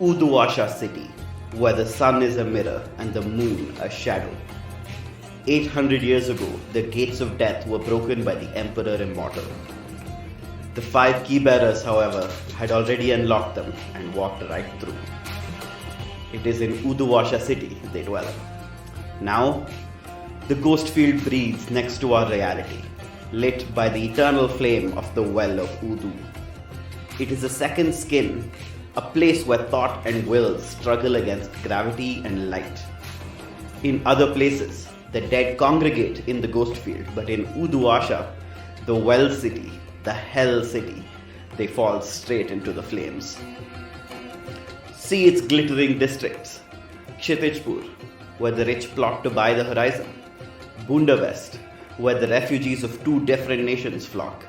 Uduasha city, where the sun is a mirror and the moon a shadow. 800 years ago, the gates of death were broken by the Emperor Immortal. The 5 key bearers, however, had already unlocked them and walked right through. It is in Uduasha city they dwell. Now, the ghost field breathes next to our reality, lit by the eternal flame of the well of Udu. It is a second skin, a place where thought and will struggle against gravity and light. In other places, the dead congregate in the ghost field, but in Uduasha, the well city, the hell city, they fall straight into the flames. See its glittering districts: Kshitijpur, where the rich plot to buy the horizon; Bunda West, where the refugees of 2 different nations flock;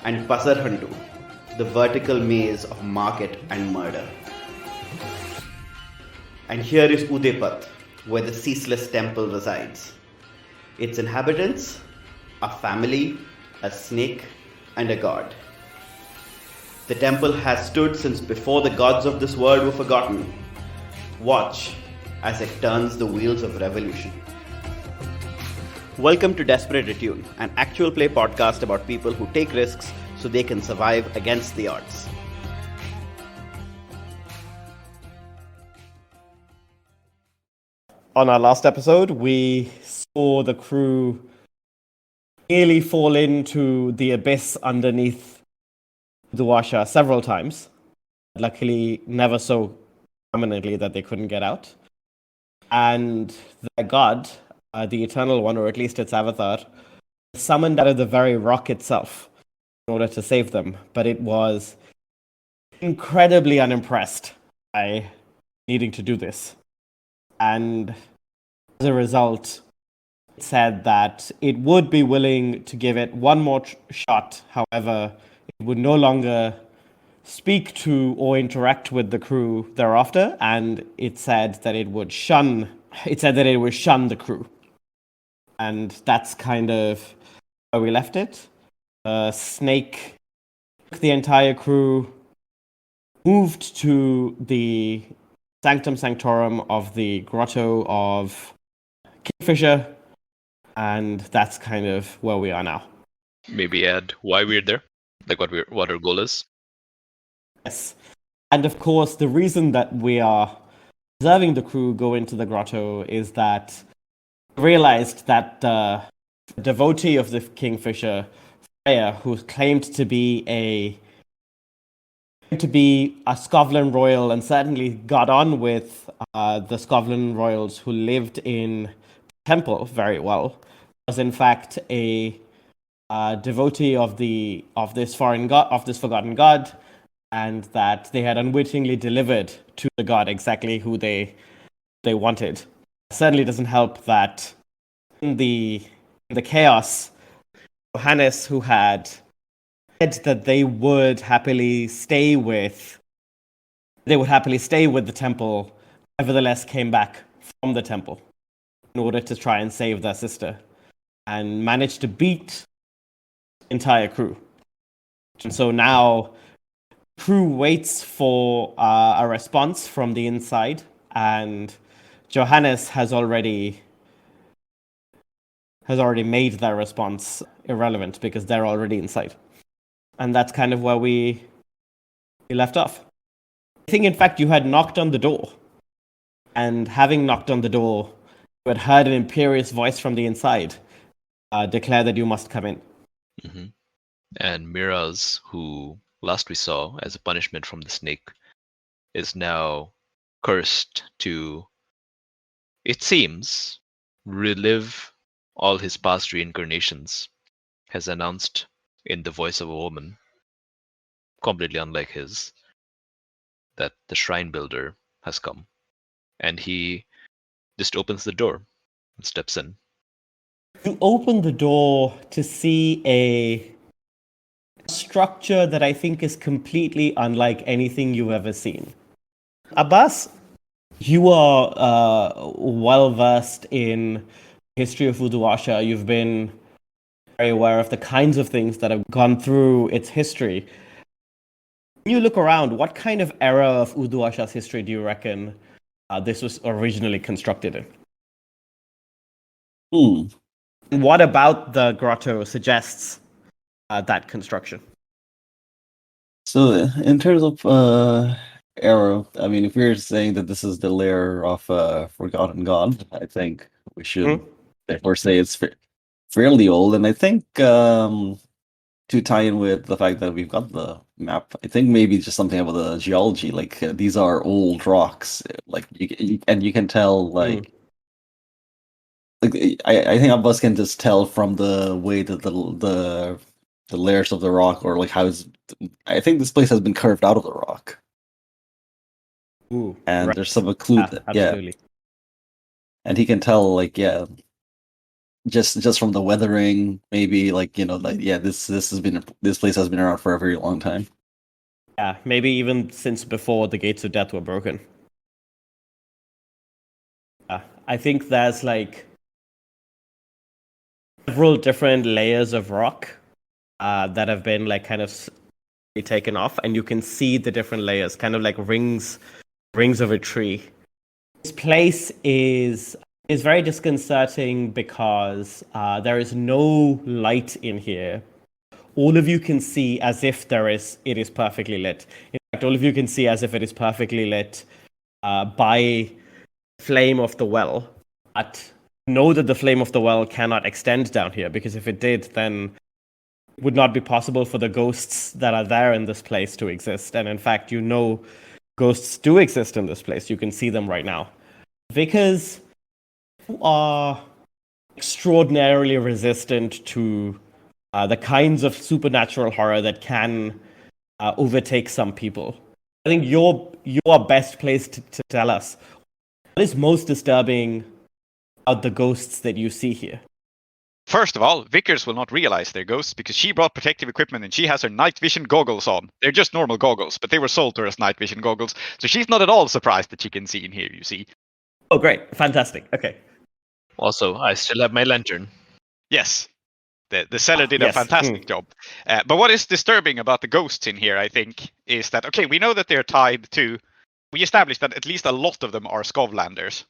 and Pasarhandu, the vertical maze of market and murder. And here is Udepat, where the ceaseless temple resides. Its inhabitants, a family, a snake, and a god. The temple has stood since before the gods of this world were forgotten. Watch as it turns the wheels of revolution. Welcome to Desperate Attune, an actual play podcast about people who take risks so they can survive against the odds. On our last episode, we saw the crew nearly fall into the abyss underneath Duasha several times. Luckily, never so permanently that they couldn't get out. And their god, the Eternal One, or at least its avatar, summoned out of the very rock itself in order to save them. But it was incredibly unimpressed by needing to do this. And as a result, it said that it would be willing to give it one more shot. However, it would no longer speak to or interact with the crew thereafter, and it said that it would shun the crew. And that's kind of where we left it. Snake took the entire crew, moved to the Sanctum Sanctorum of the Grotto of Kingfisher, and that's kind of where we are now. Maybe add why we're there, like what our goal is. Yes, and of course, the reason that we are observing the crew go into the grotto is that we realized that the devotee of the Kingfisher, Freya, who claimed to be a Scotland royal and certainly got on with the Scotland royals who lived in the temple very well, was in fact a devotee of this forgotten god, and that they had unwittingly delivered to the god exactly who they wanted. It certainly doesn't help that in the chaos, Johannes, who had said that they would happily stay with the temple, nevertheless came back from the temple in order to try and save their sister, and managed to beat the entire crew. And so now crew waits for a response from the inside, and Johannes has already made their response irrelevant because they're already inside. And that's kind of where we left off. I think, in fact, you had knocked on the door. And having knocked on the door, you had heard an imperious voice from the inside declare that you must come in. Mm-hmm. And Miraz, who last we saw as a punishment from the snake, is now cursed to, it seems, relive all his past reincarnations, has announced in the voice of a woman, completely unlike his, that the shrine builder has come. And he just opens the door and steps in. You open the door to see a structure that I think is completely unlike anything you've ever seen. Abbas, you are well versed in the history of Uduasha. You've been very aware of the kinds of things that have gone through its history. when you look around, what kind of era of Uduasha's history do you reckon this was originally constructed in? And what about the grotto suggests that construction? So in terms of era, I mean, if we're saying that this is the lair of Forgotten God, I think we should therefore say it's fairly old. And I think to tie in with the fact that we've got the map, I think maybe just something about the geology. Like these are old rocks, like you can tell like. Like I think Abbas can just tell from the way that the layers of the rock, or like how it's. I think this place has been carved out of the rock. Ooh, and right. there's some clue that absolutely. And he can tell like just from the weathering, maybe like like this place has been around for a very long time. Yeah, maybe even since before the gates of death were broken. I think there's like several different layers of rock that have been like kind of taken off, and you can see the different layers, kind of like rings of a tree. This place is very disconcerting because there is no light in here. All of you can see as if it is perfectly lit. In fact, all of you can see as if it is perfectly lit by flame of the well. But know that the flame of the well cannot extend down here, because if it did, then it would not be possible for the ghosts that are there in this place to exist. And in fact, ghosts do exist in this place. You can see them right now. Vickers are extraordinarily resistant to the kinds of supernatural horror that can overtake some people. I think you're best placed to tell us what is most disturbing about the ghosts that you see here. First of all, Vickers will not realize they're ghosts because she brought protective equipment and she has her night vision goggles on. They're just normal goggles, but they were sold to her as night vision goggles, so she's not at all surprised that she can see in here, you see. Oh, great. Fantastic. Okay. Also, I still have my lantern. Yes. The seller did a fantastic job. But what is disturbing about the ghosts in here, I think, is that, okay, we know that they're tied to... We established that at least a lot of them are Skovlanders.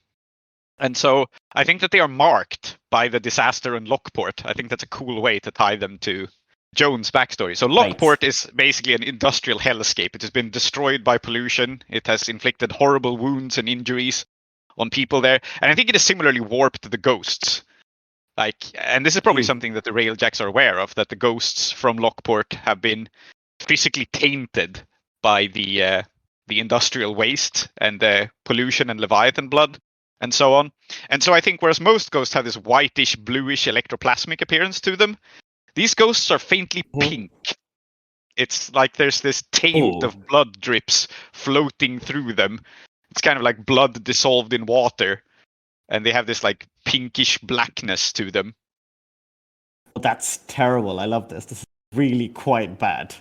And so I think that they are marked by the disaster in Lockport. I think that's a cool way to tie them to Joan's backstory. So Lockport is basically an industrial hellscape. It has been destroyed by pollution. It has inflicted horrible wounds and injuries on people there. And I think it is similarly warped the ghosts. And this is probably something that the Railjacks are aware of, that the ghosts from Lockport have been physically tainted by the industrial waste and the pollution and Leviathan blood and so on. And so I think whereas most ghosts have this whitish, bluish electroplasmic appearance to them, these ghosts are faintly pink. It's like there's this taint of blood drips floating through them. It's kind of like blood dissolved in water. And they have this like pinkish blackness to them. That's terrible. I love this. This is really quite bad.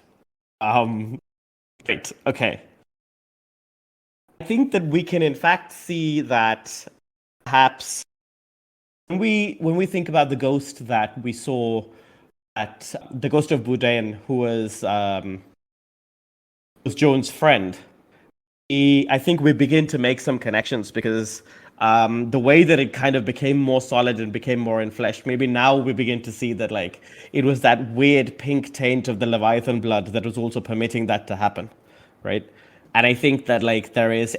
Great. Okay. I think that we can in fact see that perhaps when we think about the ghost that we saw at the ghost of Boudin, who was Joan's friend, I think we begin to make some connections because the way that it kind of became more solid and became more in flesh, maybe now we begin to see that like it was that weird pink taint of the Leviathan blood that was also permitting that to happen, right? And I think that like there is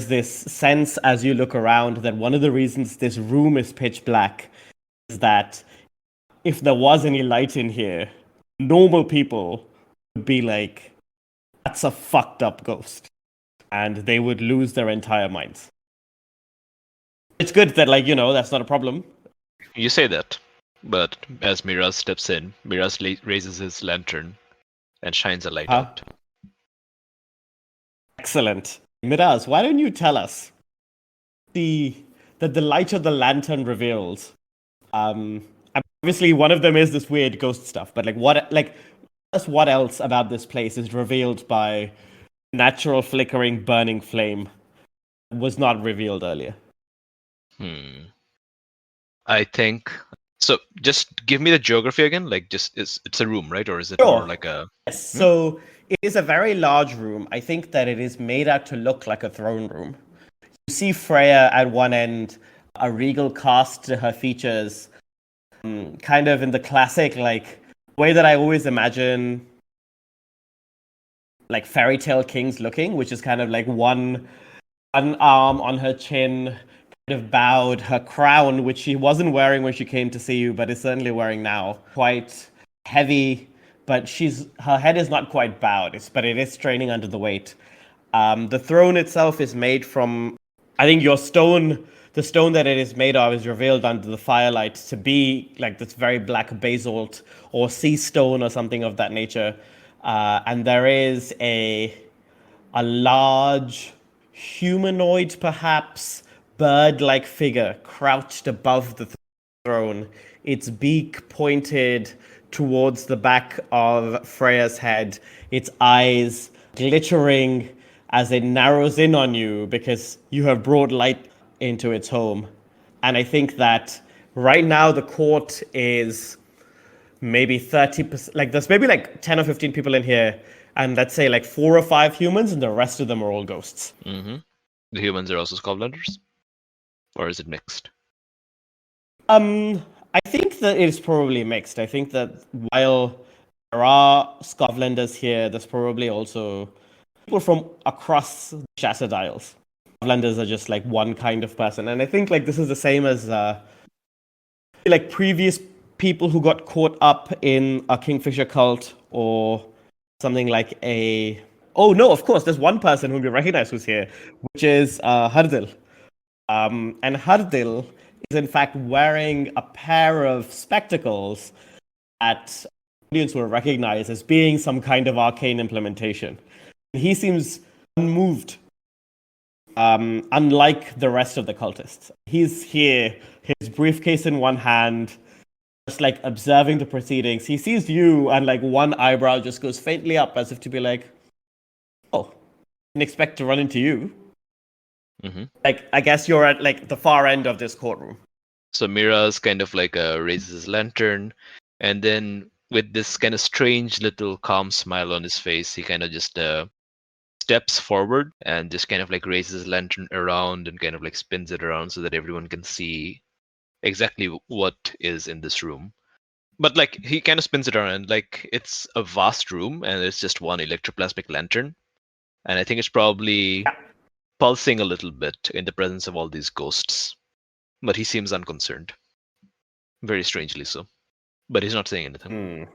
this sense as you look around that one of the reasons this room is pitch black is that if there was any light in here, normal people would be like, that's a fucked up ghost. And they would lose their entire minds. It's good that, like, that's not a problem. You say that, but as Miraz steps in, Miraz raises his lantern and shines a light out. Excellent. Miraz, why don't you tell us that the light of the lantern reveals? Obviously, one of them is this weird ghost stuff, but what else about this place is revealed by natural flickering burning flame was not revealed earlier? I think So just give me the geography again. Like, just it's a room, right? Or is it Sure. more like a? Yes. So it is a very large room. I think that it is made out to look like a throne room. You see Freya at one end, a regal cast to her features, kind of in the classic like way that I always imagine like fairy tale kings looking, which is kind of like one arm on her chin, kind of bowed, her crown, which she wasn't wearing when she came to see you, but is certainly wearing now, quite heavy, but her head is not quite bowed, but it is straining under the weight. The throne itself is made from, I think the stone that it is made of is revealed under the firelight to be like this very black basalt or sea stone or something of that nature. And there is a large humanoid, perhaps bird-like figure crouched above the throne, its beak pointed towards the back of Freya's head, its eyes glittering as it narrows in on you because you have brought light into its home. And I think that right now the court is maybe 30%, like there's maybe like 10 or 15 people in here, and let's say like 4 or 5 humans, and the rest of them are all ghosts. Mm-hmm. The humans are also Scotlanders, or is it mixed? I think that it's probably mixed. I think that while there are Scotlanders here, there's probably also people from across the Shattered Isles. Scotlanders are just like one kind of person, and I think like this is the same as like previous people who got caught up in a Kingfisher cult or something like a. Oh no! Of course, there's one person whom you recognize who's here, which is Hardil. And Hardil is in fact wearing a pair of spectacles that audience will recognize as being some kind of arcane implementation. He seems unmoved, unlike the rest of the cultists. He's here, his briefcase in one hand, just like observing the proceedings. He sees you, and like one eyebrow just goes faintly up as if to be like, oh, didn't expect to run into you. Mm-hmm. Like, I guess you're at like the far end of this courtroom. So Miraz kind of like raises his lantern, and then with this kind of strange little calm smile on his face, he kind of just steps forward and just kind of like raises his lantern around and kind of like spins it around so that everyone can see exactly what is in this room. But like he kind of spins it around, and like it's a vast room, and it's just one electroplasmic lantern, and I think it's probably pulsing a little bit in the presence of all these ghosts. But he seems unconcerned. Very strangely so. But he's not saying anything.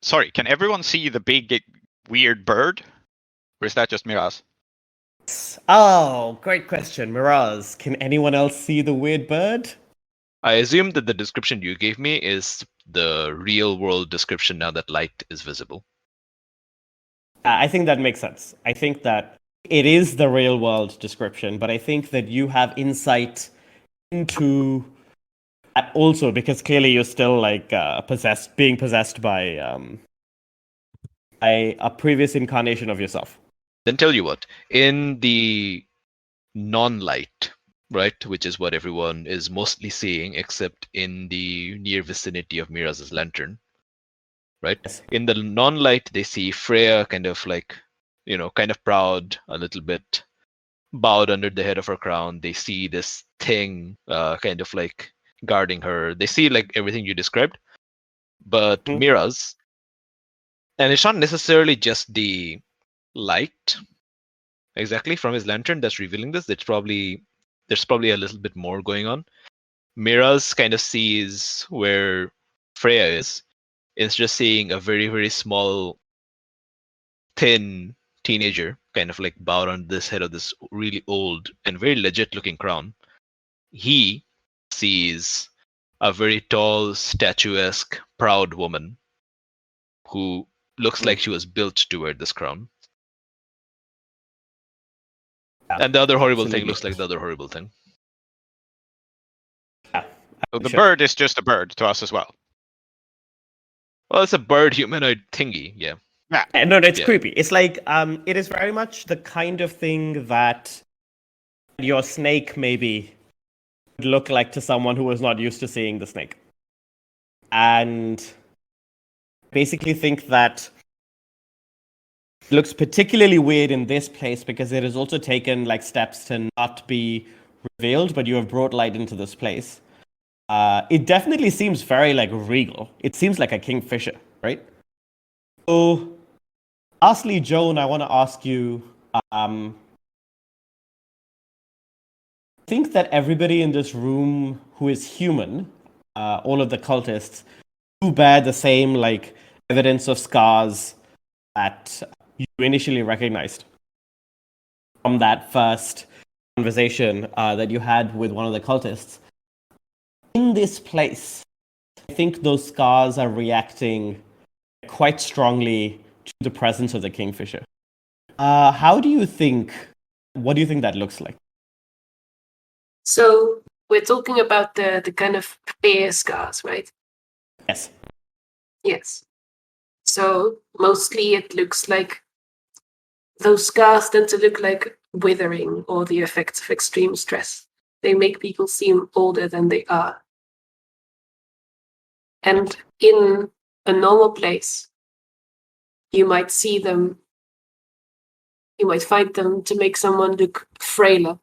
Sorry, can everyone see the big, weird bird? Or is that just Miraz? Oh, great question. Miraz, can anyone else see the weird bird? I assume that the description you gave me is the real world description now that light is visible. I think that makes sense. I think that it is the real world description, but I think that you have insight into that also because clearly you're still like being possessed by a previous incarnation of yourself. Then tell you what, in the non-light, right, which is what everyone is mostly seeing, except in the near vicinity of Miraz's lantern, right? Yes. In the non-light, they see Freya kind of like, kind of proud, a little bit bowed under the head of her crown. They see this thing kind of like guarding her. They see like everything you described. But Miraz, and it's not necessarily just the light exactly from his lantern that's revealing this. There's probably a little bit more going on. Miraz kind of sees where Freya is. It's just seeing a very, very small, thin teenager kind of like bowed on this head of this really old and very legit looking crown. He sees a very tall, statuesque, proud woman who looks like she was built to wear this crown. And the other horrible thing looks like the other horrible thing. Yeah, so the bird is just a bird to us as well. Well, it's a bird humanoid thingy, yeah. Yeah, no, it's creepy. It's like it is very much the kind of thing that your snake maybe would look like to someone who was not used to seeing the snake. And basically think that it looks particularly weird in this place because it has also taken like steps to not be revealed, but you have brought light into this place. It definitely seems very like regal. It seems like a kingfisher, right? So, lastly, Joan, I want to ask you, I think that everybody in this room who is human, all of the cultists, do bear the same like evidence of scars that you initially recognized from that first conversation that you had with one of the cultists. In this place, I think those scars are reacting quite strongly to the presence of the kingfisher. What do you think that looks like? So we're talking about the kind of fear scars, right? Yes. Yes. So mostly it looks like those scars tend to look like withering or the effects of extreme stress. They make people seem older than they are. And in a normal place, you might find them to make someone look frailer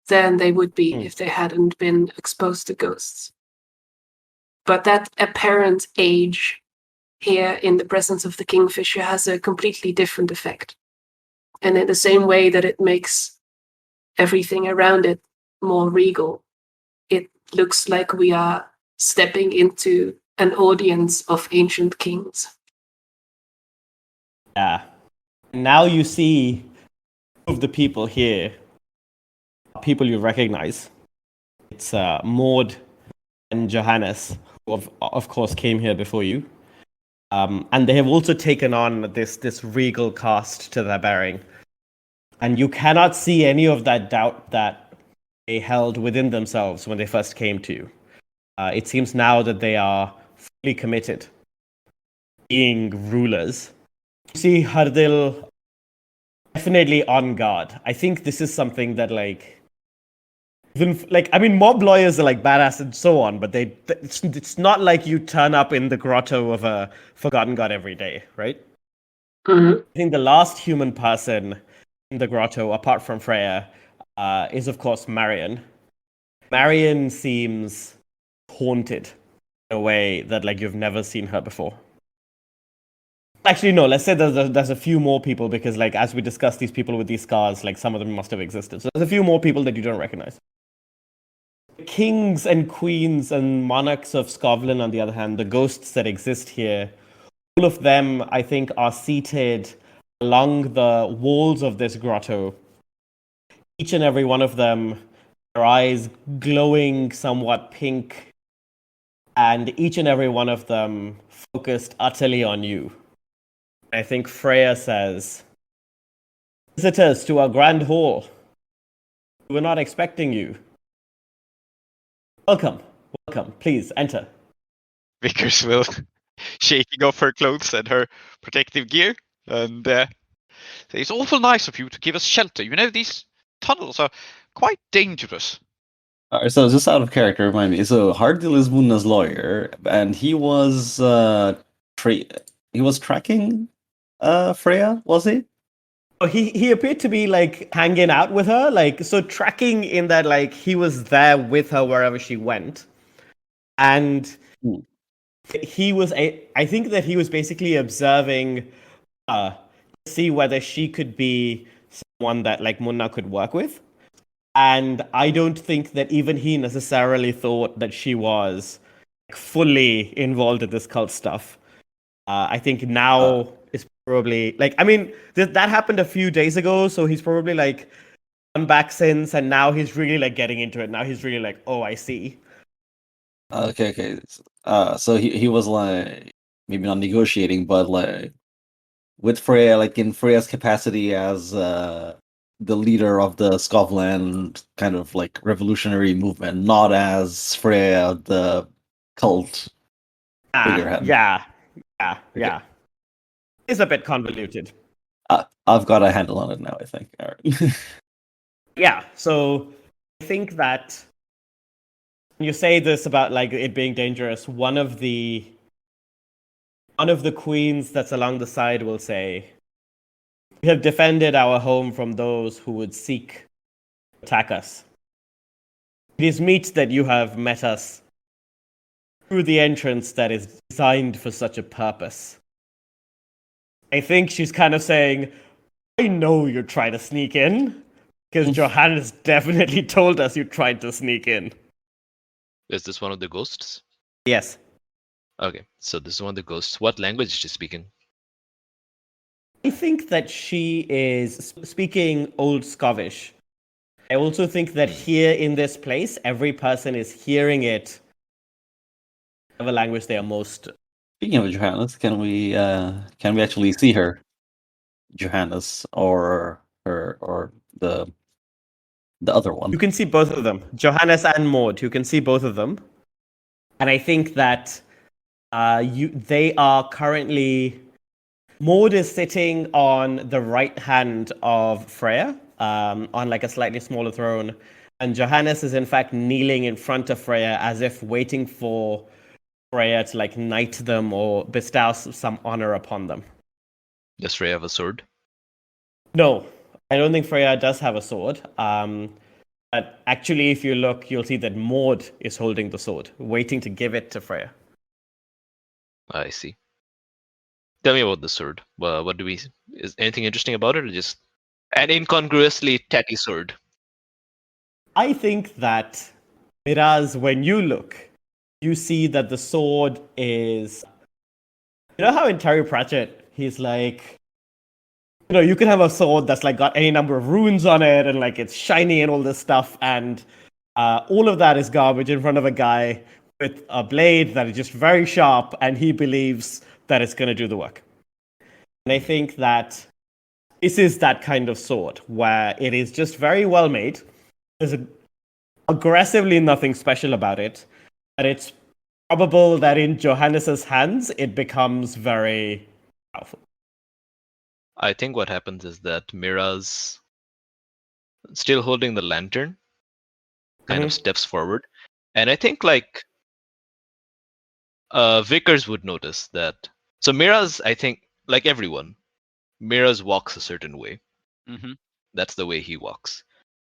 than they would be if they hadn't been exposed to ghosts. But that apparent age here in the presence of the kingfisher has a completely different effect. And in the same way that it makes everything around it more regal, it looks like we are stepping into an audience of ancient kings. Yeah. Now you see two of the people here, people you recognize. It's Maud and Johannes, who of course came here before you. And they have also taken on this regal cast to their bearing. And you cannot see any of that doubt that they held within themselves when they first came to you. It seems now that they are fully committed, being rulers. You see Hardil definitely on guard. I think this is something that mob lawyers are like badass and so on, but it's not like you turn up in the grotto of a forgotten god every day, right? Mm-hmm. I think the last human person in the grotto, apart from Freya, is of course Marion. Marion seems haunted in a way that you've never seen her before. Actually, no, let's say there's a few more people because as we discussed these people with these scars, some of them must have existed. So there's a few more people that you don't recognize. The kings and queens and monarchs of Scotland, on the other hand, the ghosts that exist here, all of them, I think, are seated along the walls of this grotto. Each and every one of them, their eyes glowing somewhat pink, and each and every one of them focused utterly on you. I think Freya says, "Visitors to our grand hall. We're not expecting you. Welcome. Please enter." Vickers will shaking off her clothes and her protective gear and say, "It's awful nice of you to give us shelter. You know, these tunnels are quite dangerous." Alright, so just out of character, remind me. So Hardil is Munna's lawyer, and he was tracking Freya, was he? Oh, he appeared to be hanging out with her, so tracking in that he was there with her wherever she went, and he was I think that he was basically observing to see whether she could be someone that Munna could work with, and I don't think that even he necessarily thought that she was fully involved in this cult stuff. I think now is probably that happened a few days ago, so he's probably gone back since, and now he's really getting into it. Now he's really oh, I see. Okay. So he was maybe not negotiating, but with Freya, in Freya's capacity as the leader of the Scotland kind of revolutionary movement, not as Freya the cult figurehead. Yeah. It's a bit convoluted. I've got a handle on it now, I think. All right. Yeah, so I think that you say this about like it being dangerous, one of the queens that's along the side will say, "We have defended our home from those who would seek to attack us. It is meet that you have met us through the entrance that is designed for such a purpose." I think she's kind of saying, "I know you're trying to sneak in, because Johannes definitely told us you tried to sneak in." Is this one of the ghosts? Yes. Okay, so this is one of the ghosts. What language is she speaking? I think that she is speaking Old Scovish. I also think that here in this place, every person is hearing it, whatever language they are most. Speaking of Johannes, can we actually see her, Johannes, or her, or the other one? You can see both of them, Johannes and Maud. You can see both of them, and I think that they are currently. Maud is sitting on the right hand of Freya, on like a slightly smaller throne, and Johannes is in fact kneeling in front of Freya as if waiting for Freya to like knight them or bestow some honor upon them. Does Freya have a sword? No, I don't think Freya does have a sword. But actually, if you look, you'll see that Maud is holding the sword, waiting to give it to Freya. I see. Tell me about the sword. What do we? Is anything interesting about it, or just an incongruously tatty sword? I think that Miraz, when you look, you see that the sword is. You know how in Terry Pratchett, he's like, you can have a sword that's like got any number of runes on it, and like it's shiny and all this stuff, and all of that is garbage in front of a guy with a blade that is just very sharp, and he believes that it's going to do the work. And I think that this is that kind of sword where it is just very well made. There's aggressively nothing special about it, but it's probable that in Johannes's hands it becomes very powerful. I think what happens is that Miraz, still holding the lantern, kind of steps forward, and I think like Vickers would notice that. So Miraz, I think, like everyone, Miraz walks a certain way. Mm-hmm. That's the way he walks.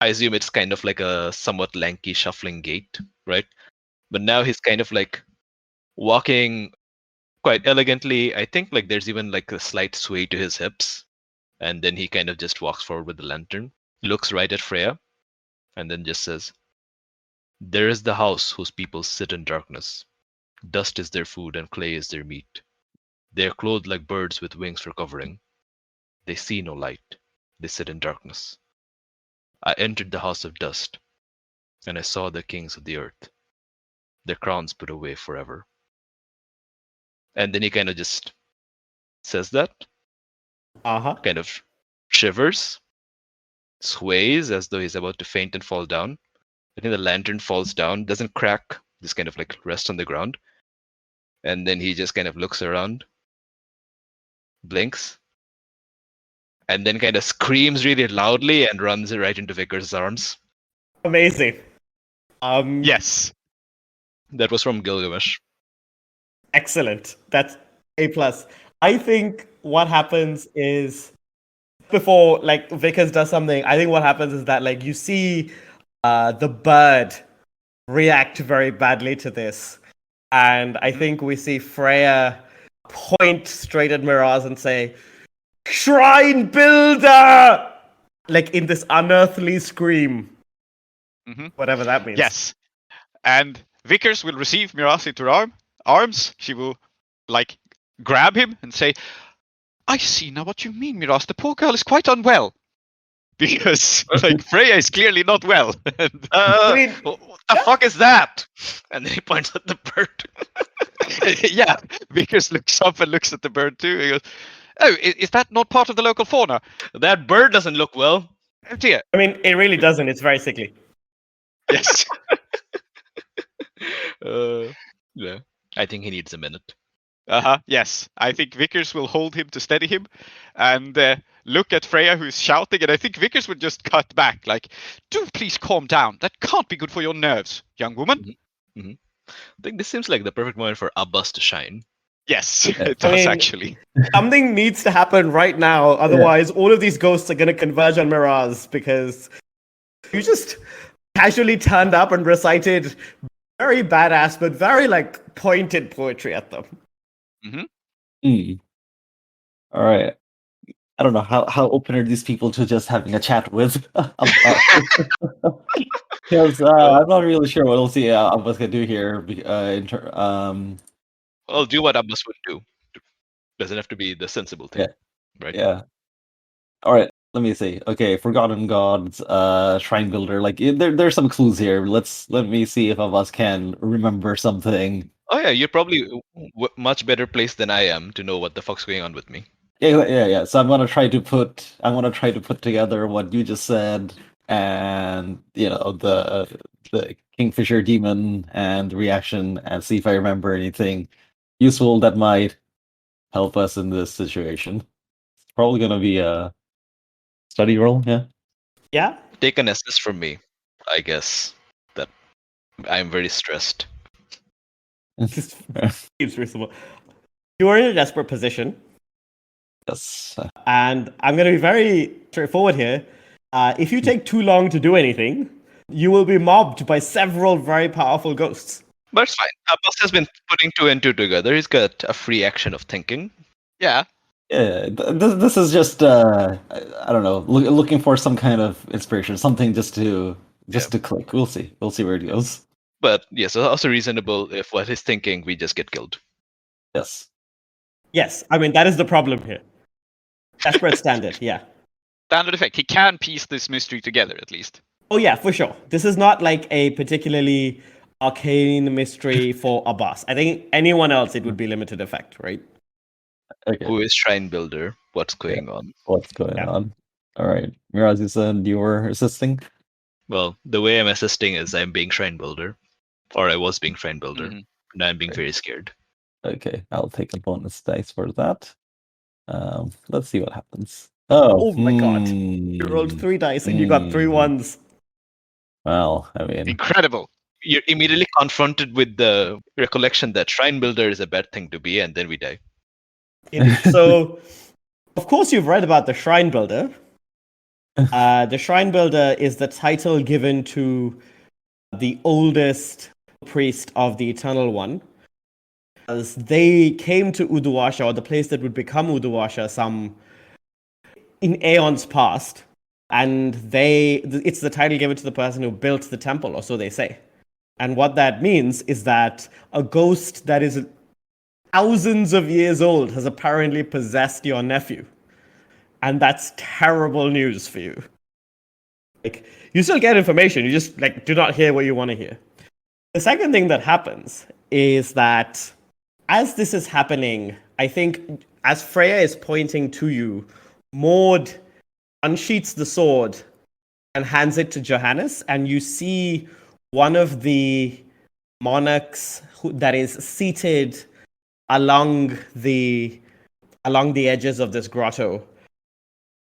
I assume it's kind of like a somewhat lanky, shuffling gait, right? But now he's kind of like walking quite elegantly. I think like there's even like a slight sway to his hips, and then he kind of just walks forward with the lantern, looks right at Freya, and then just says, "There is the house whose people sit in darkness. Dust is their food and clay is their meat. They are clothed like birds with wings for covering. They see no light. They sit in darkness. I entered the house of dust, and I saw the kings of the earth, their crowns put away forever." And then he kind of just says that, kind of shivers, sways as though he's about to faint and fall down. I think the lantern falls down, doesn't crack, just kind of like rests on the ground. And then he just kind of looks around, blinks, and then kind of screams really loudly and runs right into Vickers' arms. Amazing. Yes. That was from Gilgamesh. Excellent. That's A+. I think what happens is, before like Vickers does something, I think what happens is that like you see the bird react very badly to this. And I think we see Freya point straight at Miraz and say, "Shrine builder!" Like in this unearthly scream. Whatever that means. Yes. And Vickers will receive Miraz into her arms. She will like grab him and say, "I see now what you mean, Miraz. The poor girl is quite unwell." Because like Freya is clearly not well. I mean, what the fuck is that? And then he points at the bird. Yeah, Vickers looks up and looks at the bird too. He goes, "Oh, is that not part of the local fauna?" That bird doesn't look well. Oh dear. I mean, it really doesn't. It's very sickly. Yes. Yeah, I think he needs a minute. Yes, I think Vickers will hold him to steady him, and look at Freya, who's shouting. And I think Vickers would just cut back, like, "Do please calm down. That can't be good for your nerves, young woman." I think this seems like the perfect moment for Abbas to shine. Yes, Yeah. it does actually. Something needs to happen right now, otherwise all of these ghosts are going to converge on Miraz, because you just casually turned up and recited very badass but very like pointed poetry at them. All right. I don't know how open are these people to just having a chat with. Because I'm not really sure what else Abbas can do here. Well, do what Abbas would do. Doesn't have to be the sensible thing, right? Yeah. All right. Let me see. Okay, Forgotten Gods, Shrine Builder. Like there's some clues here. Let me see if Abbas can remember something. Oh yeah, you're probably much better placed than I am to know what the fuck's going on with me. Yeah. So I'm gonna try to put together what you just said, and the Kingfisher demon and reaction, and see if I remember anything useful that might help us in this situation. It's probably gonna be a study roll. Yeah? Take an assist from me, I guess. That I'm very stressed. Seems reasonable. You are in a desperate position, Yes. and I'm going to be very straightforward here. If you take too long to do anything, you will be mobbed by several very powerful ghosts. But it's fine. Abbas has been putting 2 and 2 together. He's got a free action of thinking. Yeah. Yeah, this is just I don't know, looking for some kind of inspiration, something just to click. We'll see where it goes. But yes, also reasonable if what he's thinking, we just get killed. Yes, I mean, that is the problem here. Desperate standard, yeah. Standard effect. He can piece this mystery together, at least. Oh yeah, for sure. This is not like a particularly arcane mystery for Abbas. I think anyone else, it would be limited effect, right? Okay. Who is Shrine Builder? What's going on? What's going on? All right. Miraz, you said you were assisting? Well, the way I'm assisting is I'm being Shrine Builder. Or I was being Shrine Builder. Now I'm being very scared. Okay, I'll take a bonus dice for that. Let's see what happens. Oh my god. You rolled 3 dice and you got 3 ones. Well, I mean, incredible. You're immediately confronted with the recollection that Shrine Builder is a bad thing to be, and then we die. So, of course, you've read about the Shrine Builder. The Shrine Builder is the title given to the oldest priest of the Eternal One. As they came to Uduasha, or the place that would become Uduasha, in aeons past, and it's the title given to the person who built the temple, or so they say. And what that means is that a ghost that is thousands of years old has apparently possessed your nephew. And that's terrible news for you. Like, you still get information, you just do not hear what you want to hear. The second thing that happens is that as this is happening, I think as Freya is pointing to you, Maud unsheaths the sword and hands it to Johannes, and you see one of the monarchs that is seated along the edges of this grotto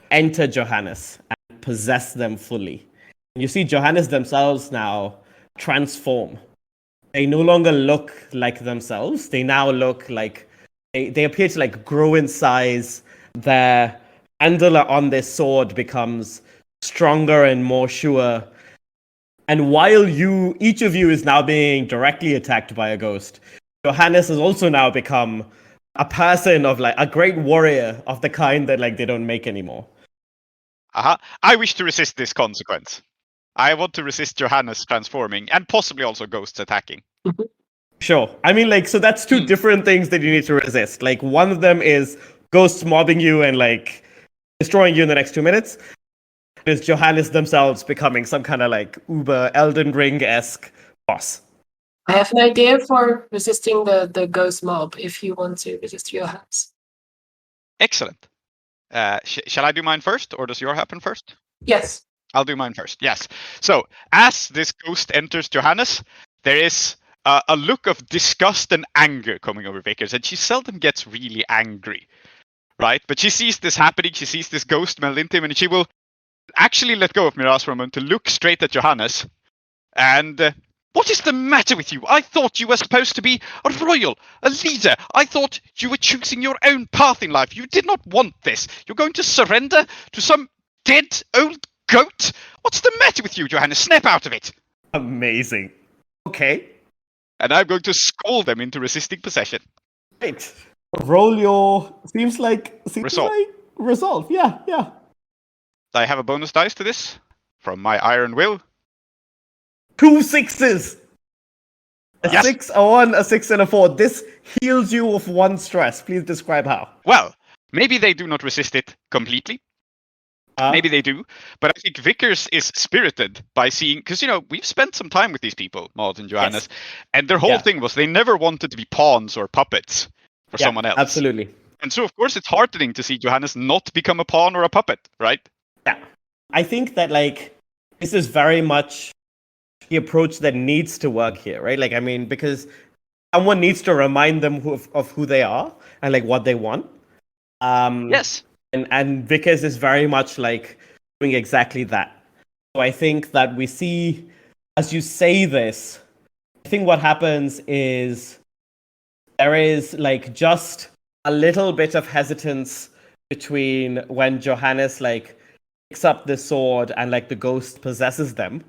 enter Johannes and possess them fully. You see Johannes themselves now transform. They no longer look like themselves. They now look like they appear to grow in size. Their handle on their sword becomes stronger and more sure. And while each of you is now being directly attacked by a ghost, Johannes has also now become a person of a great warrior of the kind that they don't make anymore. I wish to resist this consequence. I want to resist Johannes transforming, and possibly also ghosts attacking. Sure. I mean, so that's 2 different things that you need to resist. One of them is ghosts mobbing you and destroying you in the next 2 minutes. Is Johannes themselves becoming some kind of uber Elden Ring-esque boss. I have an idea for resisting the ghost mob if you want to resist Johannes. Excellent. Shall I do mine first, or does yours happen first? Yes. I'll do mine first. Yes. So, as this ghost enters Johannes, there is a look of disgust and anger coming over Vickers, and she seldom gets really angry, right? But she sees this happening, she sees this ghost meld into him, and she will actually let go of Miraz for a moment to look straight at Johannes, and What is the matter with you? I thought you were supposed to be a royal, a leader. I thought you were choosing your own path in life. You did not want this. You're going to surrender to some dead old goat? What's the matter with you, Johannes? Snap out of it. Amazing. Okay. And I'm going to scold them into resisting possession. Right. Roll your... Seems like resolve. Yeah. I have a bonus dice to this from my iron will. 2 6s. A Yes. 6, a 1, a 6, and a 4. This heals you of 1 stress. Please describe how. Well, maybe they do not resist it completely. Maybe they do. But I think Vickers is spirited by seeing... Because, we've spent some time with these people, Maud and Johannes. Yes. And their whole thing was they never wanted to be pawns or puppets for someone else. Absolutely. And so, of course, it's heartening to see Johannes not become a pawn or a puppet, right? Yeah. I think that, this is very much the approach that needs to work here, right? Because someone needs to remind them of who they are and, what they want. Yes. And Vickers is very much, doing exactly that. So I think that we see, as you say this, I think what happens is there is, just a little bit of hesitance between when Johannes, picks up the sword and, the ghost possesses them.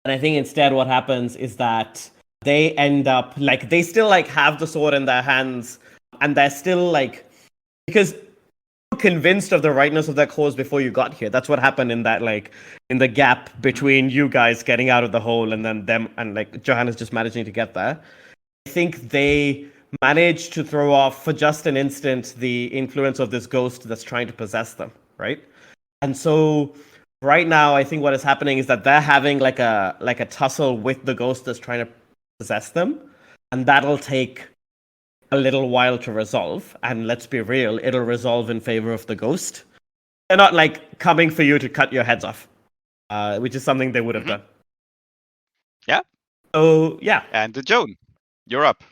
And I think instead what happens is that they end up, they still, have the sword in their hands, and they're still, because you were convinced of the rightness of their cause before you got here. That's what happened in that, in the gap between you guys getting out of the hole and then them, and, Johannes just managing to get there. I think they managed to throw off, for just an instant, the influence of this ghost that's trying to possess them, right? And so... right now, I think what is happening is that they're having a tussle with the ghost that's trying to possess them, and that'll take a little while to resolve. And let's be real, it'll resolve in favor of the ghost. They're not coming for you to cut your heads off, which is something they would have done. Yeah. So yeah. And Joan, you're up.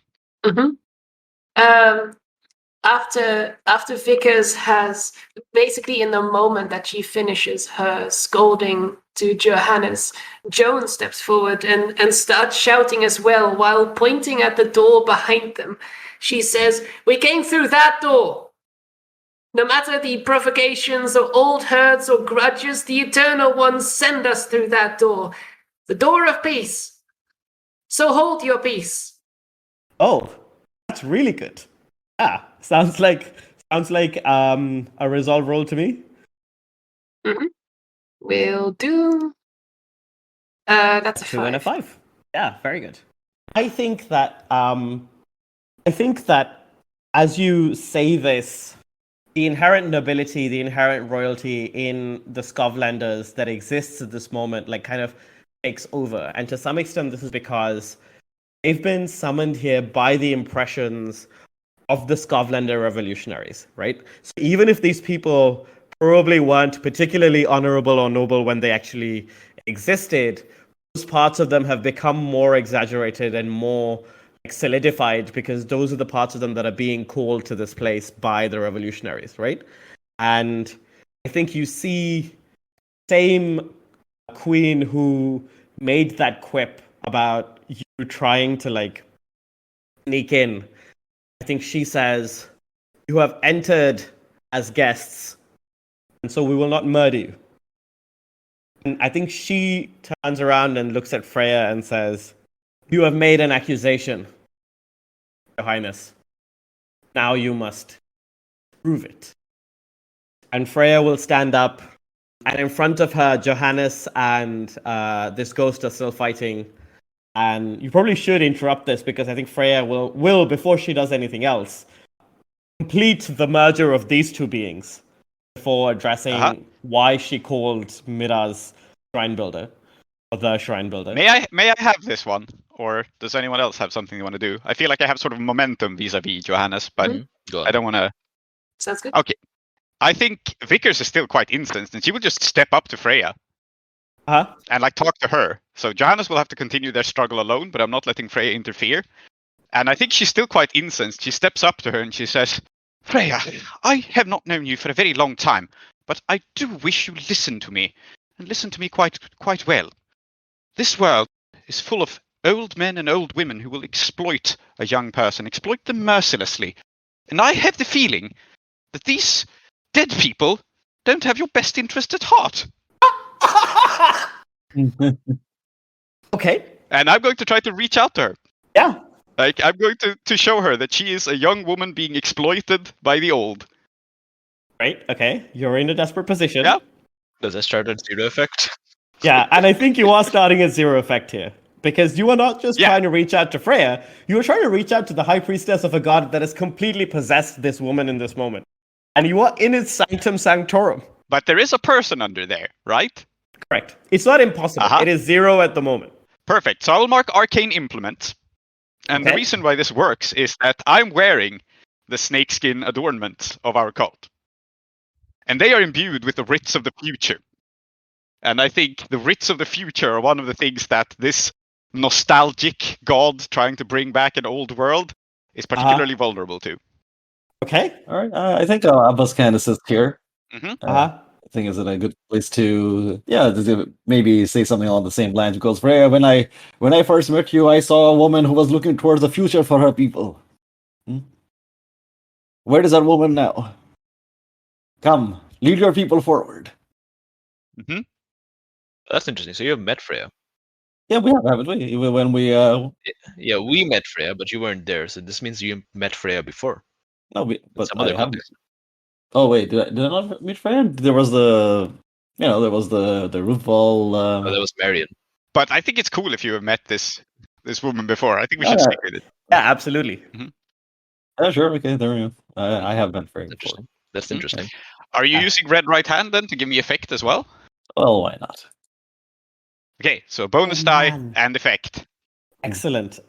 After Vickers has, basically in the moment that she finishes her scolding to Johannes, Joan steps forward and starts shouting as well while pointing at the door behind them. She says, "We came through that door. No matter the provocations or old hurts or grudges, the Eternal Ones send us through that door. The door of peace. So hold your peace." Oh, that's really good. Yeah, sounds like a resolve roll to me. Mm-hmm. Will do. That's a 2 5. and a 5. Yeah, very good. I think that as you say this, the inherent nobility, the inherent royalty in the Skovlanders that exists at this moment, kind of takes over. And to some extent, this is because they've been summoned here by the impressions of the Skovlander revolutionaries, right? So even if these people probably weren't particularly honorable or noble when they actually existed, those parts of them have become more exaggerated and more solidified because those are the parts of them that are being called to this place by the revolutionaries, right? And I think you see same queen who made that quip about you trying to sneak in. I think she says, "You have entered as guests, and so we will not murder you." And I think she turns around and looks at Freya and says, "You have made an accusation, Your Highness. Now you must prove it." And Freya will stand up, and in front of her, Johannes and this ghost are still fighting. And you probably should interrupt this because I think Freya will before she does anything else, complete the merger of these two beings before addressing why she called Miraz Shrine Builder, or the Shrine Builder. May I have this one? Or does anyone else have something they want to do? I feel like I have sort of momentum vis-a-vis Johannes, but I don't want to... Sounds good. Okay. I think Vickers is still quite incensed, and she will just step up to Freya. And talk to her. So Johannes will have to continue their struggle alone, but I'm not letting Freya interfere. And I think she's still quite incensed. She steps up to her and she says, "Freya, I have not known you for a very long time, but I do wish you listen to me, and listen to me quite well. This world is full of old men and old women who will exploit a young person, exploit them mercilessly. And I have the feeling that these dead people don't have your best interest at heart. Okay. And I'm going to try to reach out to her. Yeah. Like, I'm going to show her that she is a young woman being exploited by the old. Right. Okay. You're in a desperate position. Yeah. Does that start at 0 effect? Yeah, and I think you are starting at 0 effect here. Because you are not just trying to reach out to Freya, you are trying to reach out to the high priestess of a god that has completely possessed this woman in this moment. And you are in its sanctum sanctorum. But there is a person under there, right? Correct. It's not impossible. It is 0 at the moment. Perfect. So I will mark Arcane Implement. And the reason why this works is that I'm wearing the snakeskin adornment of our cult. And they are imbued with the writs of the future. And I think the writs of the future are one of the things that this nostalgic god trying to bring back an old world is particularly vulnerable to. Okay. All right. I think Abbas can assist here. Mm-hmm. I think it's in a good place to maybe say something along the same lines. Because Freya, when I first met you, I saw a woman who was looking towards the future for her people. Where is that woman now? Come, lead your people forward. Mm-hmm. That's interesting. So you have met Freya. Yeah, we have, haven't we? When we Yeah, we met Freya, but you weren't there. So this means you met Freya before. no, but Some other I haven't. context. Oh wait, did I not meet Freya? There was the roof wall. Oh, that was Marion. But I think it's cool if you have met this woman before. I think we should stick with it. Yeah, absolutely. Mm-hmm. Yeah, sure. Okay, there we go. I have met Freya before. Interesting. That's interesting. Are you using red right hand then to give me effect as well? Well, why not? Okay, so bonus die and effect. Excellent.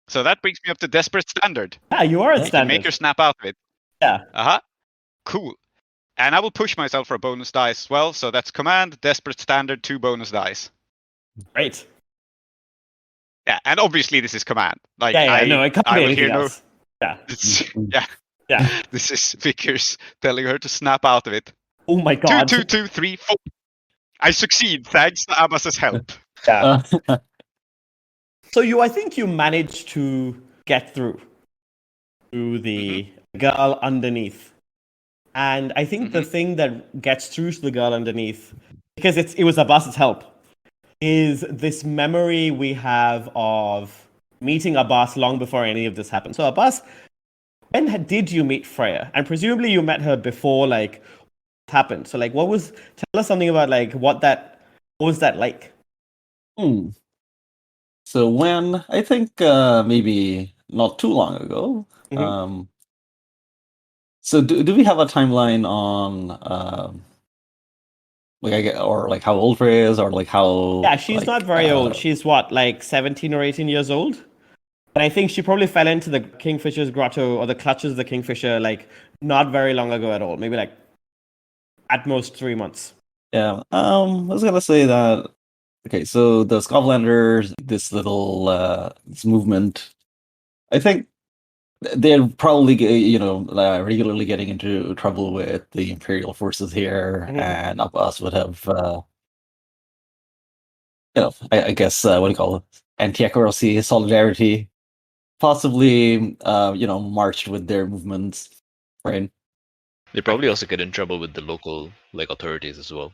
So that brings me up to desperate standard. Yeah, you are at standard. Make her snap out of it. Yeah. Cool. And I will push myself for a bonus dice as well. So that's command, desperate standard, 2 bonus dice. Great. Yeah, and obviously this is command. Like it can't be anything else. Yeah. This is Vickers telling her to snap out of it. Oh my god. 2, 2, 2, 3, 4. I succeed thanks to Abbas's help. Yeah. So I think you managed to get through to the girl underneath. And I think the thing that gets through to the girl underneath, because it was Abbas's help, is this memory we have of meeting Abbas long before any of this happened. So Abbas, when did you meet Freya? And presumably you met her before, like, what happened. So, like, tell us something about, like, what was that like? So when, I think maybe not too long ago, so do we have a timeline on or like how old Freya is, or like how? Yeah, she's not very old. She's what, like 17 or 18 years old? And I think she probably fell into the Kingfisher's Grotto or the clutches of the Kingfisher like not very long ago at all. Maybe like at most 3 months. Yeah. I was gonna say that. Okay, so the Scotlanders, this little this movement, I think they're probably regularly getting into trouble with the Imperial forces here, and Abbas would have I guess what do you call it, anti-accuracy, solidarity, possibly marched with their movements, right? They probably also get in trouble with the local authorities as well.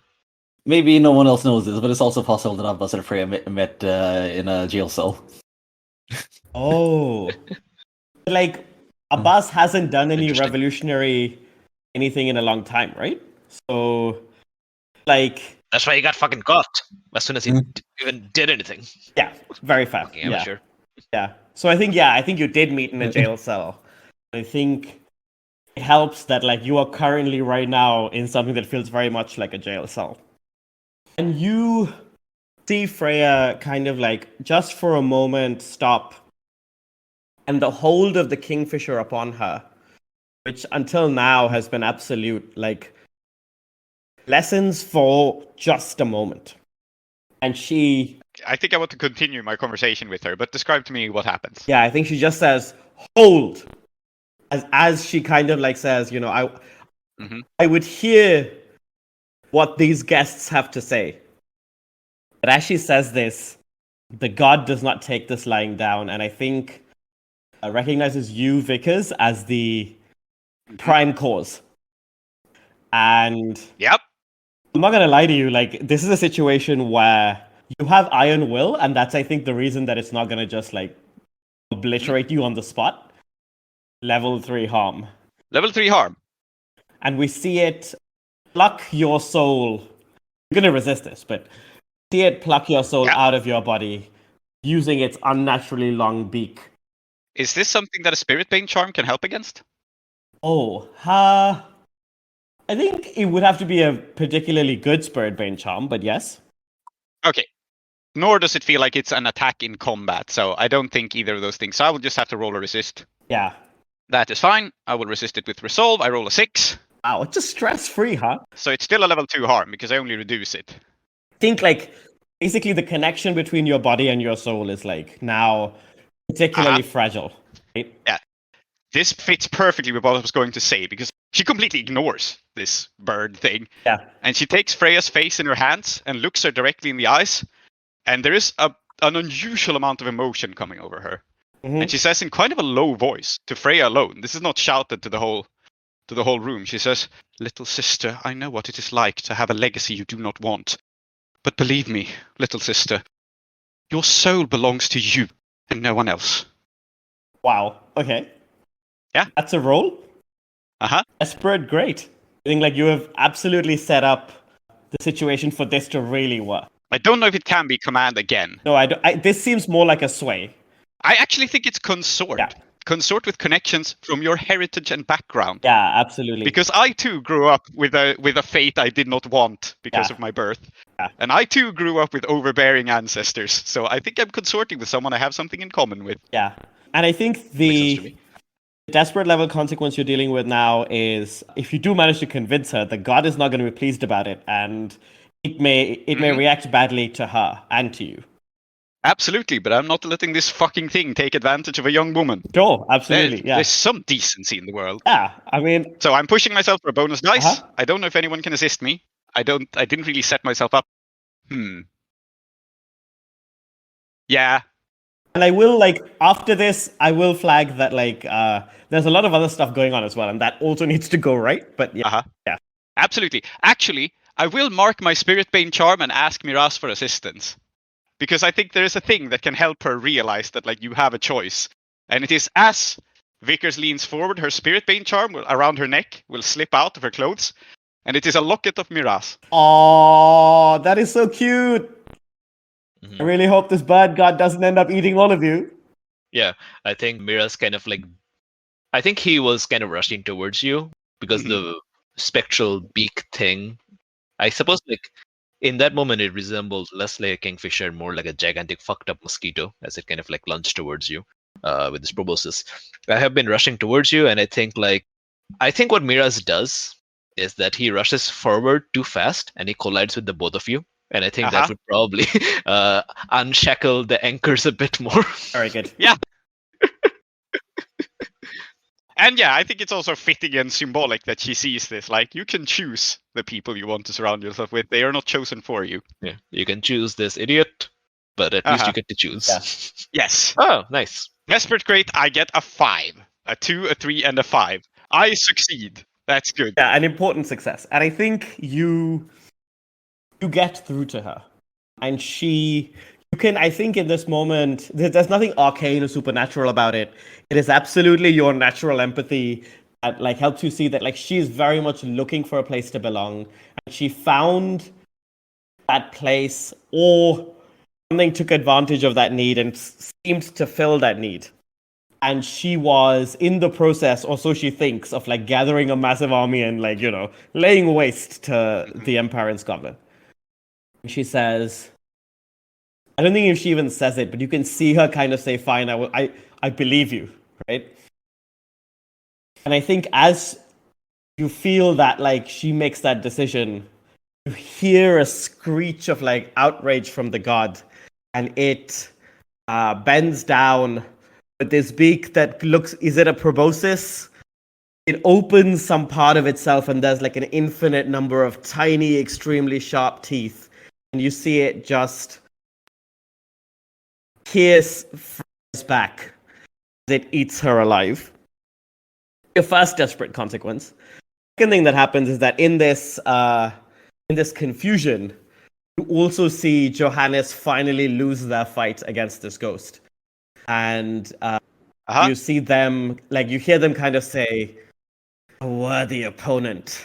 Maybe no one else knows this, but it's also possible that Abbas and Freya met in a jail cell. Oh. Like, Abbas hasn't done any revolutionary anything in a long time, right? So, like... That's why he got fucking caught as soon as he even did anything. Yeah, very fast. Amateur. Yeah. So I think you did meet in a jail cell. I think it helps that, like, you are currently right now in something that feels very much like a jail cell. And you see Freya kind of like, just for a moment, stop. And the hold of the Kingfisher upon her, which until now has been absolute, like, lessons for just a moment. And she... I think I want to continue my conversation with her, but describe to me what happens. Yeah, I think she just says, hold. As she kind of like says, I would hear what these guests have to say. But as she says this, the god does not take this lying down, and I think recognizes you, Vickers, as the prime cause. And Yep. I'm not gonna lie to you, like, this is a situation where you have iron will, and that's, I think, the reason that it's not gonna just, like, obliterate you on the spot. Level 3 harm. Level 3 harm. And we see it pluck your soul. You're gonna resist this, but see it pluck your soul out of your body using its unnaturally long beak. Is this something that a Spirit Bane charm can help against? Oh, I think it would have to be a particularly good Spirit Bane charm, but yes. Okay. Nor does it feel like it's an attack in combat, so I don't think either of those things. So I will just have to roll a resist. Yeah. That is fine. I will resist it with resolve. I roll a 6. Wow, it's just stress-free, huh? So it's still a level 2 harm because I only reduce it. Think like basically the connection between your body and your soul is like now particularly fragile. Right? Yeah. This fits perfectly with what I was going to say because she completely ignores this bird thing. Yeah. And she takes Freya's face in her hands and looks her directly in the eyes. And there is an unusual amount of emotion coming over her. Mm-hmm. And she says in kind of a low voice to Freya alone. This is not shouted to the whole room. She says, "Little sister, I know what it is like to have a legacy you do not want. But believe me, little sister, your soul belongs to you and no one else." Wow. Okay. Yeah. That's a roll? Uh-huh. Desperate, great. I think like you have absolutely set up the situation for this to really work. I don't know if it can be command again. No, I don't. This seems more like a sway. I actually think it's consort. Yeah. Consort with connections from your heritage and background. Yeah, absolutely. Because I too grew up with a fate I did not want because of my birth. Yeah. And I too grew up with overbearing ancestors. So I think I'm consorting with someone I have something in common with. Yeah. And I think the desperate level consequence you're dealing with now is if you do manage to convince her, the god is not going to be pleased about it, and it may react badly to her and to you. Absolutely, but I'm not letting this fucking thing take advantage of a young woman. Sure, absolutely. There's some decency in the world. Yeah, I mean. So I'm pushing myself for a bonus dice. I don't know if anyone can assist me. I didn't really set myself up. Yeah. And I will, like, after this, I will flag that, like, there's a lot of other stuff going on as well, and that also needs to go right, but yeah. Yeah. Absolutely. Actually, I will mark my Spirit Bane charm and ask Miraz for assistance. Because I think there is a thing that can help her realize that, like, you have a choice. And it is as Vickers leans forward, her Spirit Bane charm around her neck will slip out of her clothes. And it is a locket of Miraz. Oh, that is so cute. Mm-hmm. I really hope this bird god doesn't end up eating all of you. Yeah, I think Miraz kind of like... I think he was kind of rushing towards you because the spectral beak thing... I suppose, like, in that moment, it resembled less like a kingfisher, more like a gigantic fucked up mosquito as it kind of like lunged towards you with this proboscis. I have been rushing towards you, and I think what Miraz does is that he rushes forward too fast and he collides with the both of you. And I think that would probably unshackle the anchors a bit more. Very good. Yeah. And yeah, I think it's also fitting and symbolic that she sees this. Like, you can choose the people you want to surround yourself with. They are not chosen for you. Yeah, you can choose this idiot, but at least you get to choose. Yeah. Yes. Oh, nice. Desperate Great, I get a 5. A 2, a 3, and a 5. I succeed. That's good. Yeah, an important success. And I think you get through to her. And I think in this moment, there's nothing arcane or supernatural about it. It is absolutely your natural empathy that, like, helps you see that, like, she's very much looking for a place to belong. And she found that place, or something took advantage of that need and seemed to fill that need. And she was in the process, or so she thinks, of, like, gathering a massive army and, like, you know, laying waste to the Empire in Scotland. And she says... I don't think if she even says it, but you can see her kind of say, "Fine, I believe you," right? And I think as you feel that, like, she makes that decision, you hear a screech of, like, outrage from the god, and it bends down with this beak that looks, is it a proboscis? It opens some part of itself, and there's, like, an infinite number of tiny, extremely sharp teeth, and you see it just pierce Freya's back as it eats her alive. Your first desperate consequence. Second thing that happens is that in this confusion, you also see Johannes finally lose their fight against this ghost. And you see them, like, you hear them kind of say, a worthy opponent,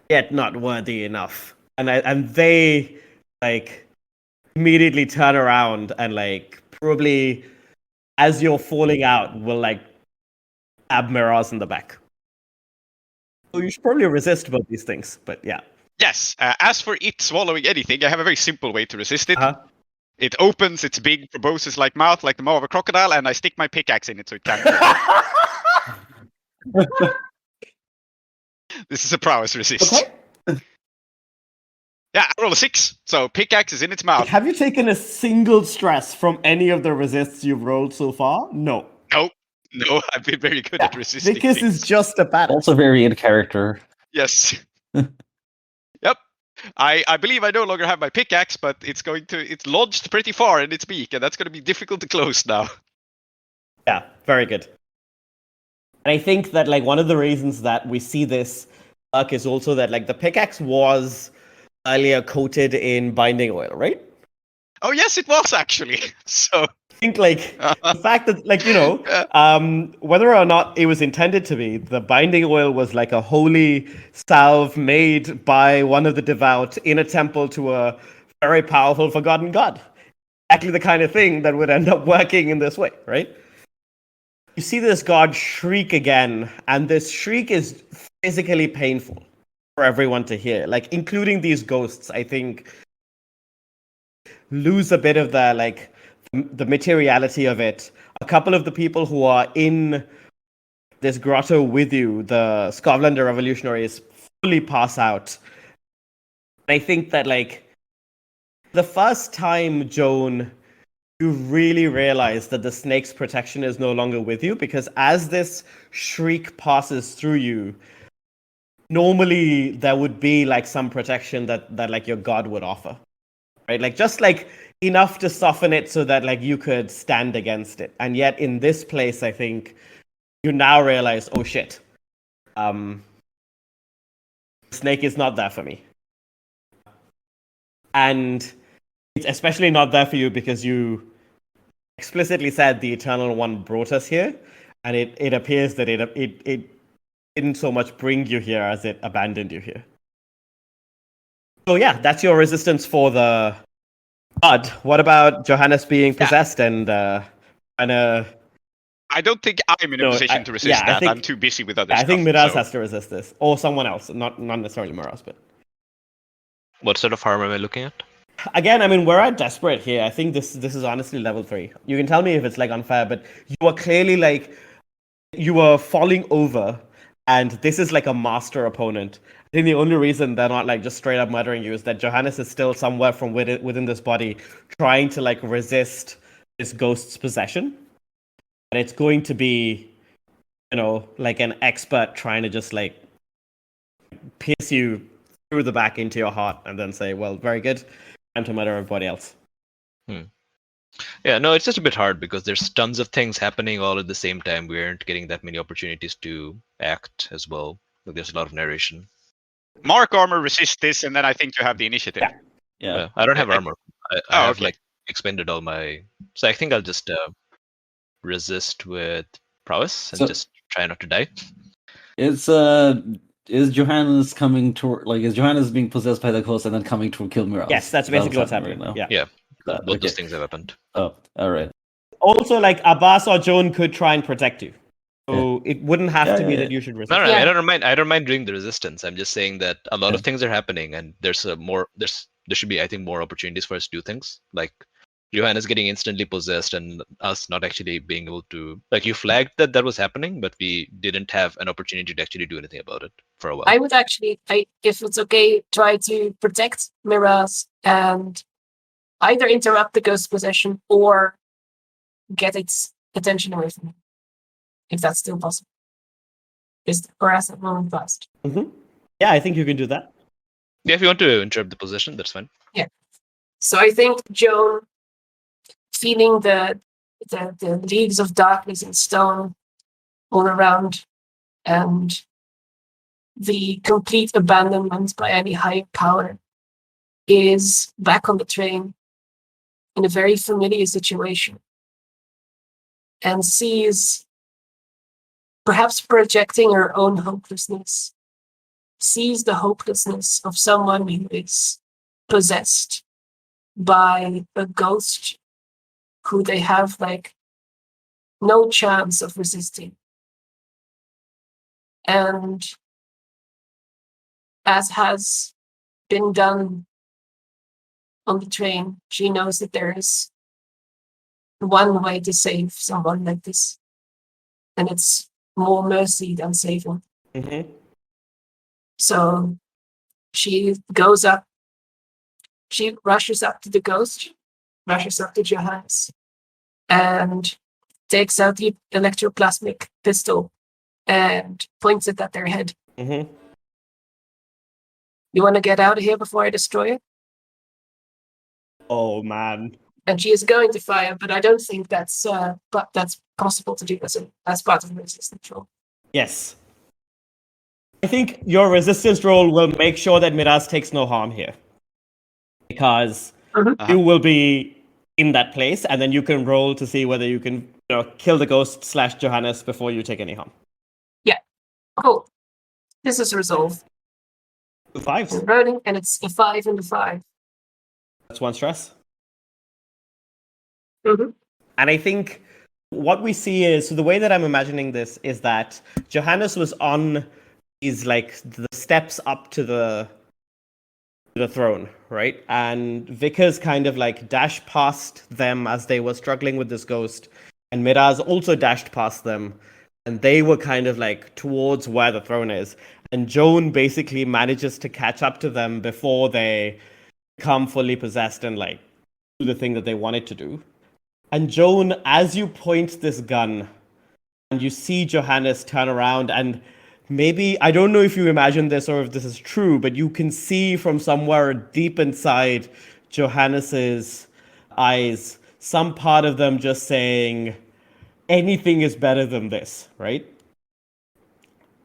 yet not worthy enough. And they, like, immediately turn around and, like, probably, as you're falling out, will, like, stab Miraz in the back. So you should probably resist both these things, but yeah. Yes. As for it swallowing anything, I have a very simple way to resist it. Uh-huh. It opens its big proboscis-like mouth like the maw of a crocodile, and I stick my pickaxe in it so it can't. This is a prowess resist. Okay. Yeah, I roll a 6, so pickaxe is in its mouth. Have you taken a single stress from any of the resists you've rolled so far? No. No, I've been very good at resisting Vickers things. is just a badass. Also very in character. Yes. Yep. I believe I no longer have my pickaxe, but it's lodged pretty far in its beak, and that's going to be difficult to close now. Yeah, very good. And I think that, like, one of the reasons that we see this arc is also that, like, the pickaxe was earlier coated in binding oil, right? Oh yes, it was actually. So I think, like, the fact that, like, you know, whether or not it was intended to be, the binding oil was like a holy salve made by one of the devout in a temple to a very powerful forgotten god. Exactly the kind of thing that would end up working in this way, right? You see this god shriek again, and this shriek is physically painful for everyone to hear. Like, including these ghosts, I think, lose a bit of the, like, the materiality of it. A couple of the people who are in this grotto with you, the Skovlander revolutionaries, fully pass out. I think that, like, the first time, Joan, you really realize that the snake's protection is no longer with you, because as this shriek passes through you, normally there would be, like, some protection that like your god would offer, right? Like, just, like, enough to soften it so that, like, you could stand against it. And yet in this place, I think you now realize, oh shit, the snake is not there for me. And it's especially not there for you because you explicitly said the Eternal One brought us here, and it appears that it didn't so much bring you here as it abandoned you here. So yeah, that's your resistance for the god. What about Johannes being possessed and I don't think I'm in a position to resist that. I'm too busy with other stuff. I think Miraz has to resist this, or someone else, not necessarily Miraz, but. What sort of harm am I looking at? Again, I mean, we're at desperate here. I think this is honestly level 3. You can tell me if it's, like, unfair, but you are clearly, like, you are falling over, and this is like a master opponent. I think the only reason they're not, like, just straight up murdering you is that Johannes is still somewhere from within this body trying to, like, resist this ghost's possession. And it's going to be, you know, like an expert trying to just, like, pierce you through the back into your heart and then say, well, very good, time to murder everybody else. Yeah, no, it's just a bit hard because there's tons of things happening all at the same time. We aren't getting that many opportunities to act as well. Like, there's a lot of narration. Mark armor resist this, and then I think you have the initiative. Yeah. I don't have armor. I have okay. like expended all my. So I think I'll just resist with prowess and just try not to die. Is Johannes coming to, like, is Johannes being possessed by the ghost and then coming to kill Miraz? Yes, that's basically what's happening right now. Yeah. Both Okay. those things have happened. Oh, all right. Also, like, Abbas or Joan could try and protect you. So it wouldn't have to be that you should resist. No, Yeah. I don't mind doing the resistance. I'm just saying that a lot of things are happening, and there should be, I think, more opportunities for us to do things. Like Johannes getting instantly possessed and us not actually being able to, like, you flagged that was happening, but we didn't have an opportunity to actually do anything about it for a while. I would actually, if it's okay, try to protect Miraz and either interrupt the ghost possession or get its attention away from him, if that's still possible. Just harass that moment fast. Mm-hmm. Yeah, I think you can do that. Yeah, if you want to interrupt the possession, that's fine. Yeah. So I think Joan feeling the leagues of darkness and stone all around, and the complete abandonment by any higher power, is back on the train in a very familiar situation, and sees, perhaps projecting her own hopelessness, sees the hopelessness of someone who is possessed by a ghost who they have like no chance of resisting. And as has been done on the train, she knows that there is one way to save someone like this, and it's more mercy than saving. Mm-hmm. So she goes up, she rushes up to the ghost, rushes up to Johannes, and takes out the electroplasmic pistol and points it at their head. Mm-hmm. You want to get out of here before I destroy it? Oh man. And she is going to fire, but I don't think that's possible to do as part of the resistance roll. Yes. I think your resistance roll will make sure that Miraz takes no harm here. Because you will be in that place, and then you can roll to see whether you can kill the ghost / Johannes before you take any harm. Yeah. Cool. This is resolved. 2 5s. I'm rolling, and it's a 5 and a 5. That's 1 stress. Mm-hmm. And I think what we see is, so the way that I'm imagining this is that Johannes was on these like the steps up to the throne, right? And Vickers kind of like dashed past them as they were struggling with this ghost, and Miraz also dashed past them, and they were kind of like towards where the throne is. And Joan basically manages to catch up to them before they become fully possessed and like do the thing that they wanted to do. And Joan, as you point this gun, and you see Johannes turn around, and maybe, I don't know if you imagine this or if this is true, but you can see from somewhere deep inside Johannes's eyes, some part of them just saying, anything is better than this, right?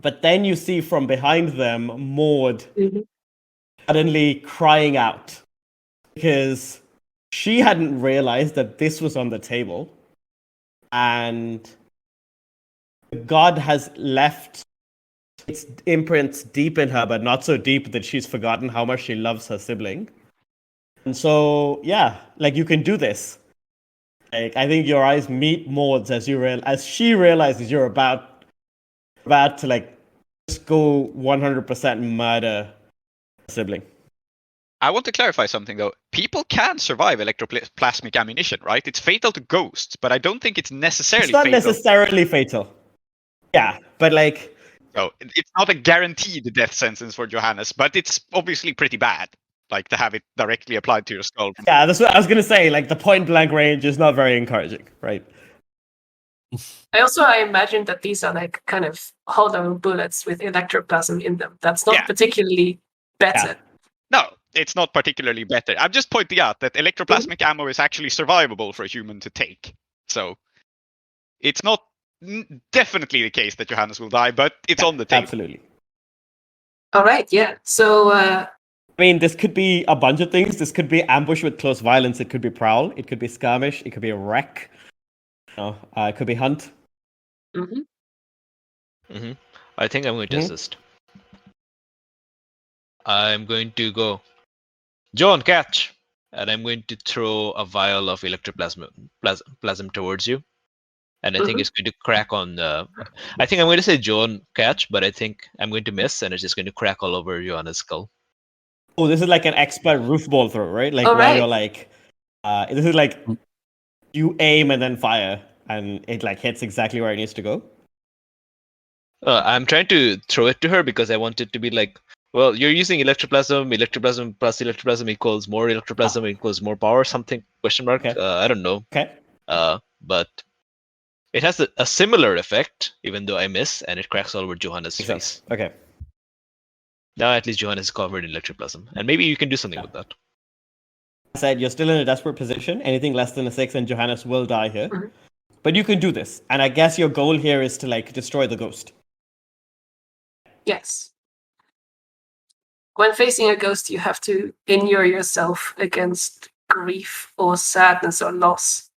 But then you see from behind them Maud suddenly crying out because she hadn't realized that this was on the table, and God has left its imprints deep in her, but not so deep that she's forgotten how much she loves her sibling. And so, yeah, like you can do this. Like I think your eyes meet Maud's as she realizes you're about to like just go 100% murder a sibling. I want to clarify something though. People can survive electroplasmic ammunition, right? It's fatal to ghosts, but I don't think it's necessarily It's not fatal. necessarily fatal. Yeah, but like... So it's not a guaranteed death sentence for Johannes, but it's obviously pretty bad, like to have it directly applied to your skull. Yeah, that's what I was going to say. Like the point blank range is not very encouraging, right? I imagine that these are like kind of hollow bullets with electroplasm in them. That's not particularly better. Yeah. No, it's not particularly better. I'm just pointing out that electroplasmic ammo is actually survivable for a human to take. So it's not definitely the case that Johannes will die, but it's on the table. Absolutely. All right, yeah. So... I mean, this could be a bunch of things. This could be ambush with close violence. It could be prowl. It could be skirmish. It could be a wreck. It could be hunt. I think I'm going to assist. I'm going to go, John, catch! And I'm going to throw a vial of electroplasm towards you. And I think it's going to crack on... I think I'm going to say John, catch, but I think I'm going to miss, and it's just going to crack all over Johanna's skull. Oh, this is like an expert roof ball throw, right? Like where you're like... this is like you aim and then fire, and it like hits exactly where it needs to go. I'm trying to throw it to her because I want it to be like, well, you're using electroplasm plus electroplasm equals more power, something, question mark. Okay. I don't know. Okay. But it has a similar effect, even though I miss, and it cracks all over Johanna's face. Okay. Now at least Johanna is covered in electroplasm. And maybe you can do something with that. I said you're still in a desperate position. Anything less than a 6 and Johannes will die here. Mhm. But you can do this. And I guess your goal here is to like destroy the ghost. Yes. When facing a ghost, you have to inure yourself against grief or sadness or loss.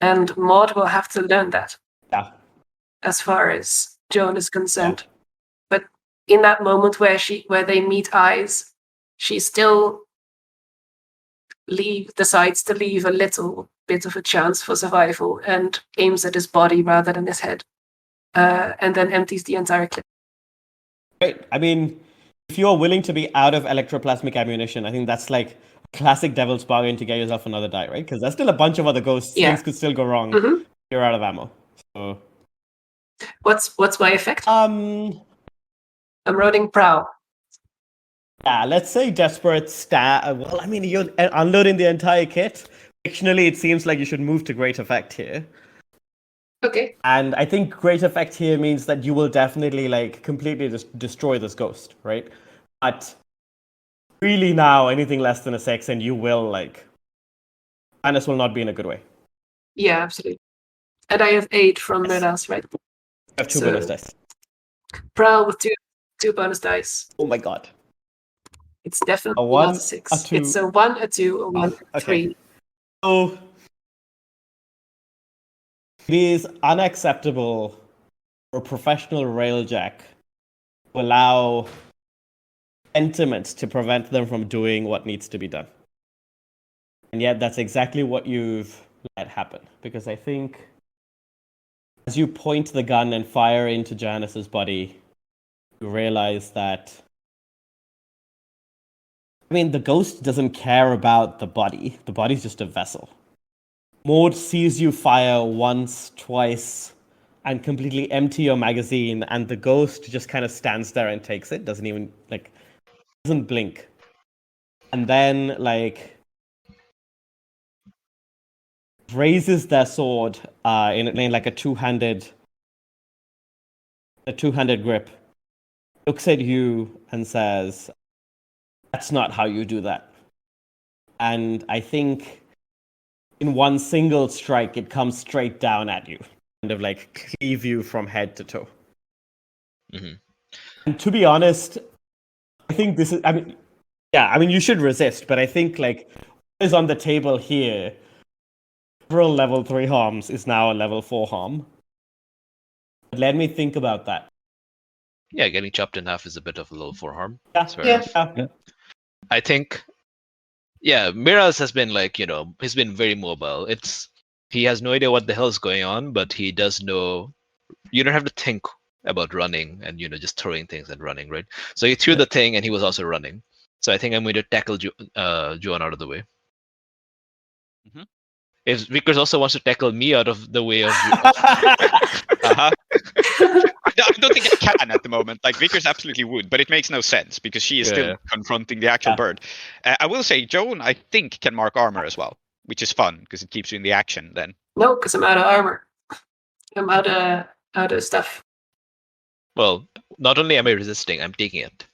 And Maud will have to learn that. Yeah. As far as Joan is concerned. Yeah. But in that moment where they meet eyes, she still decides to leave a little bit of a chance for survival and aims at his body rather than his head. And then empties the entire clip. Right. I mean, if you're willing to be out of electroplasmic ammunition, I think that's like classic devil's bargain to get yourself another die, right? Because there's still a bunch of other ghosts. Yeah. Things could still go wrong. Mm-hmm. You're out of ammo. So what's my effect? I'm rolling prowl. Yeah, let's say desperate well, I mean, you're unloading the entire kit. Fictionally, it seems like you should move to great effect here. Okay. And I think great effect here means that you will definitely like completely destroy this ghost, right? But really now, anything less than a 6 and you will like... Annis will not be in a good way. Yeah, absolutely. And I have 8 from Miraz, right? I have 2 bonus dice. Prowl with two bonus dice. Oh my god. It's definitely a 1, not a 6. A 2. It's a 1, a 2, a 1, a 3. So it is unacceptable for a professional railjack to allow sentiment to prevent them from doing what needs to be done. And yet that's exactly what you've let happen. Because I think as you point the gun and fire into Johannes's body, you realize that, I mean, the ghost doesn't care about the body. The body's just a vessel. Maud sees you fire once, twice, and completely empty your magazine, and the ghost just kind of stands there and takes it. Doesn't blink. And then, raises their sword in like a two-handed grip, looks at you and says, "That's not how you do that." And I think in one single strike, it comes straight down at you, kind of like cleave you from head to toe. Mm-hmm. And to be honest, I think this is, you should resist, but I think like what is on the table here, several level 3 harms is now a level 4 harm. Let me think about that. Yeah, getting chopped in half is a bit of a level 4 harm. Yeah. I think, Miraz has been he's been very mobile. He has no idea what the hell is going on, but he does know. You don't have to think about running and just throwing things and running, right? So he threw the thing and he was also running. So I think I'm going to tackle Joan out of the way. Mm-hmm. If Vickers also wants to tackle me out of the way of uh-huh. I don't think I can at the moment. Like Vickers absolutely would, but it makes no sense because she is still confronting the actual bird. I will say Joan, I think, can mark armor as well, which is fun because it keeps you in the action then. No, because I'm out of armor. I'm out of stuff. Well, not only am I resisting, I'm taking it.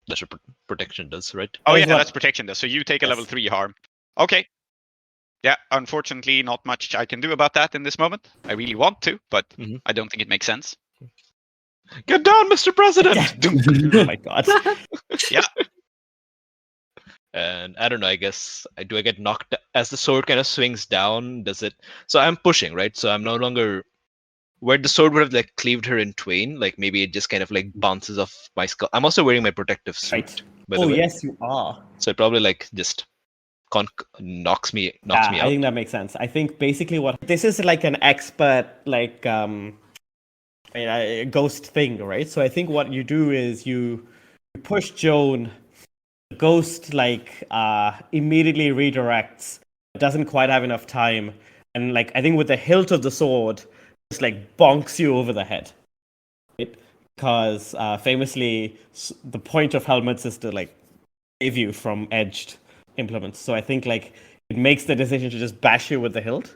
That's what protection does, right? Oh yeah, that's protection does. So you take a level 3 harm. Okay. Yeah, unfortunately, not much I can do about that in this moment. I really want to, but I don't think it makes sense. Get down, Mr. President! Oh my god. Yeah. And I don't know, I guess, do I get knocked as the sword kind of swings down? Does it? So I'm pushing, right? So I'm no longer where the sword would have like cleaved her in twain. Like maybe it just kind of like bounces off my skull. I'm also wearing my protective suit. Right. Oh yes, you are. So it probably like just knocks me out. I think that makes sense. I think basically what this is like an expert a ghost thing, right? So I think what you do is you push Joan. The ghost immediately redirects. Doesn't quite have enough time, and I think with the hilt of the sword, just bonks you over the head. Right? Because famously, the point of helmets is to save you from edged implements. So I think it makes the decision to just bash you with the hilt,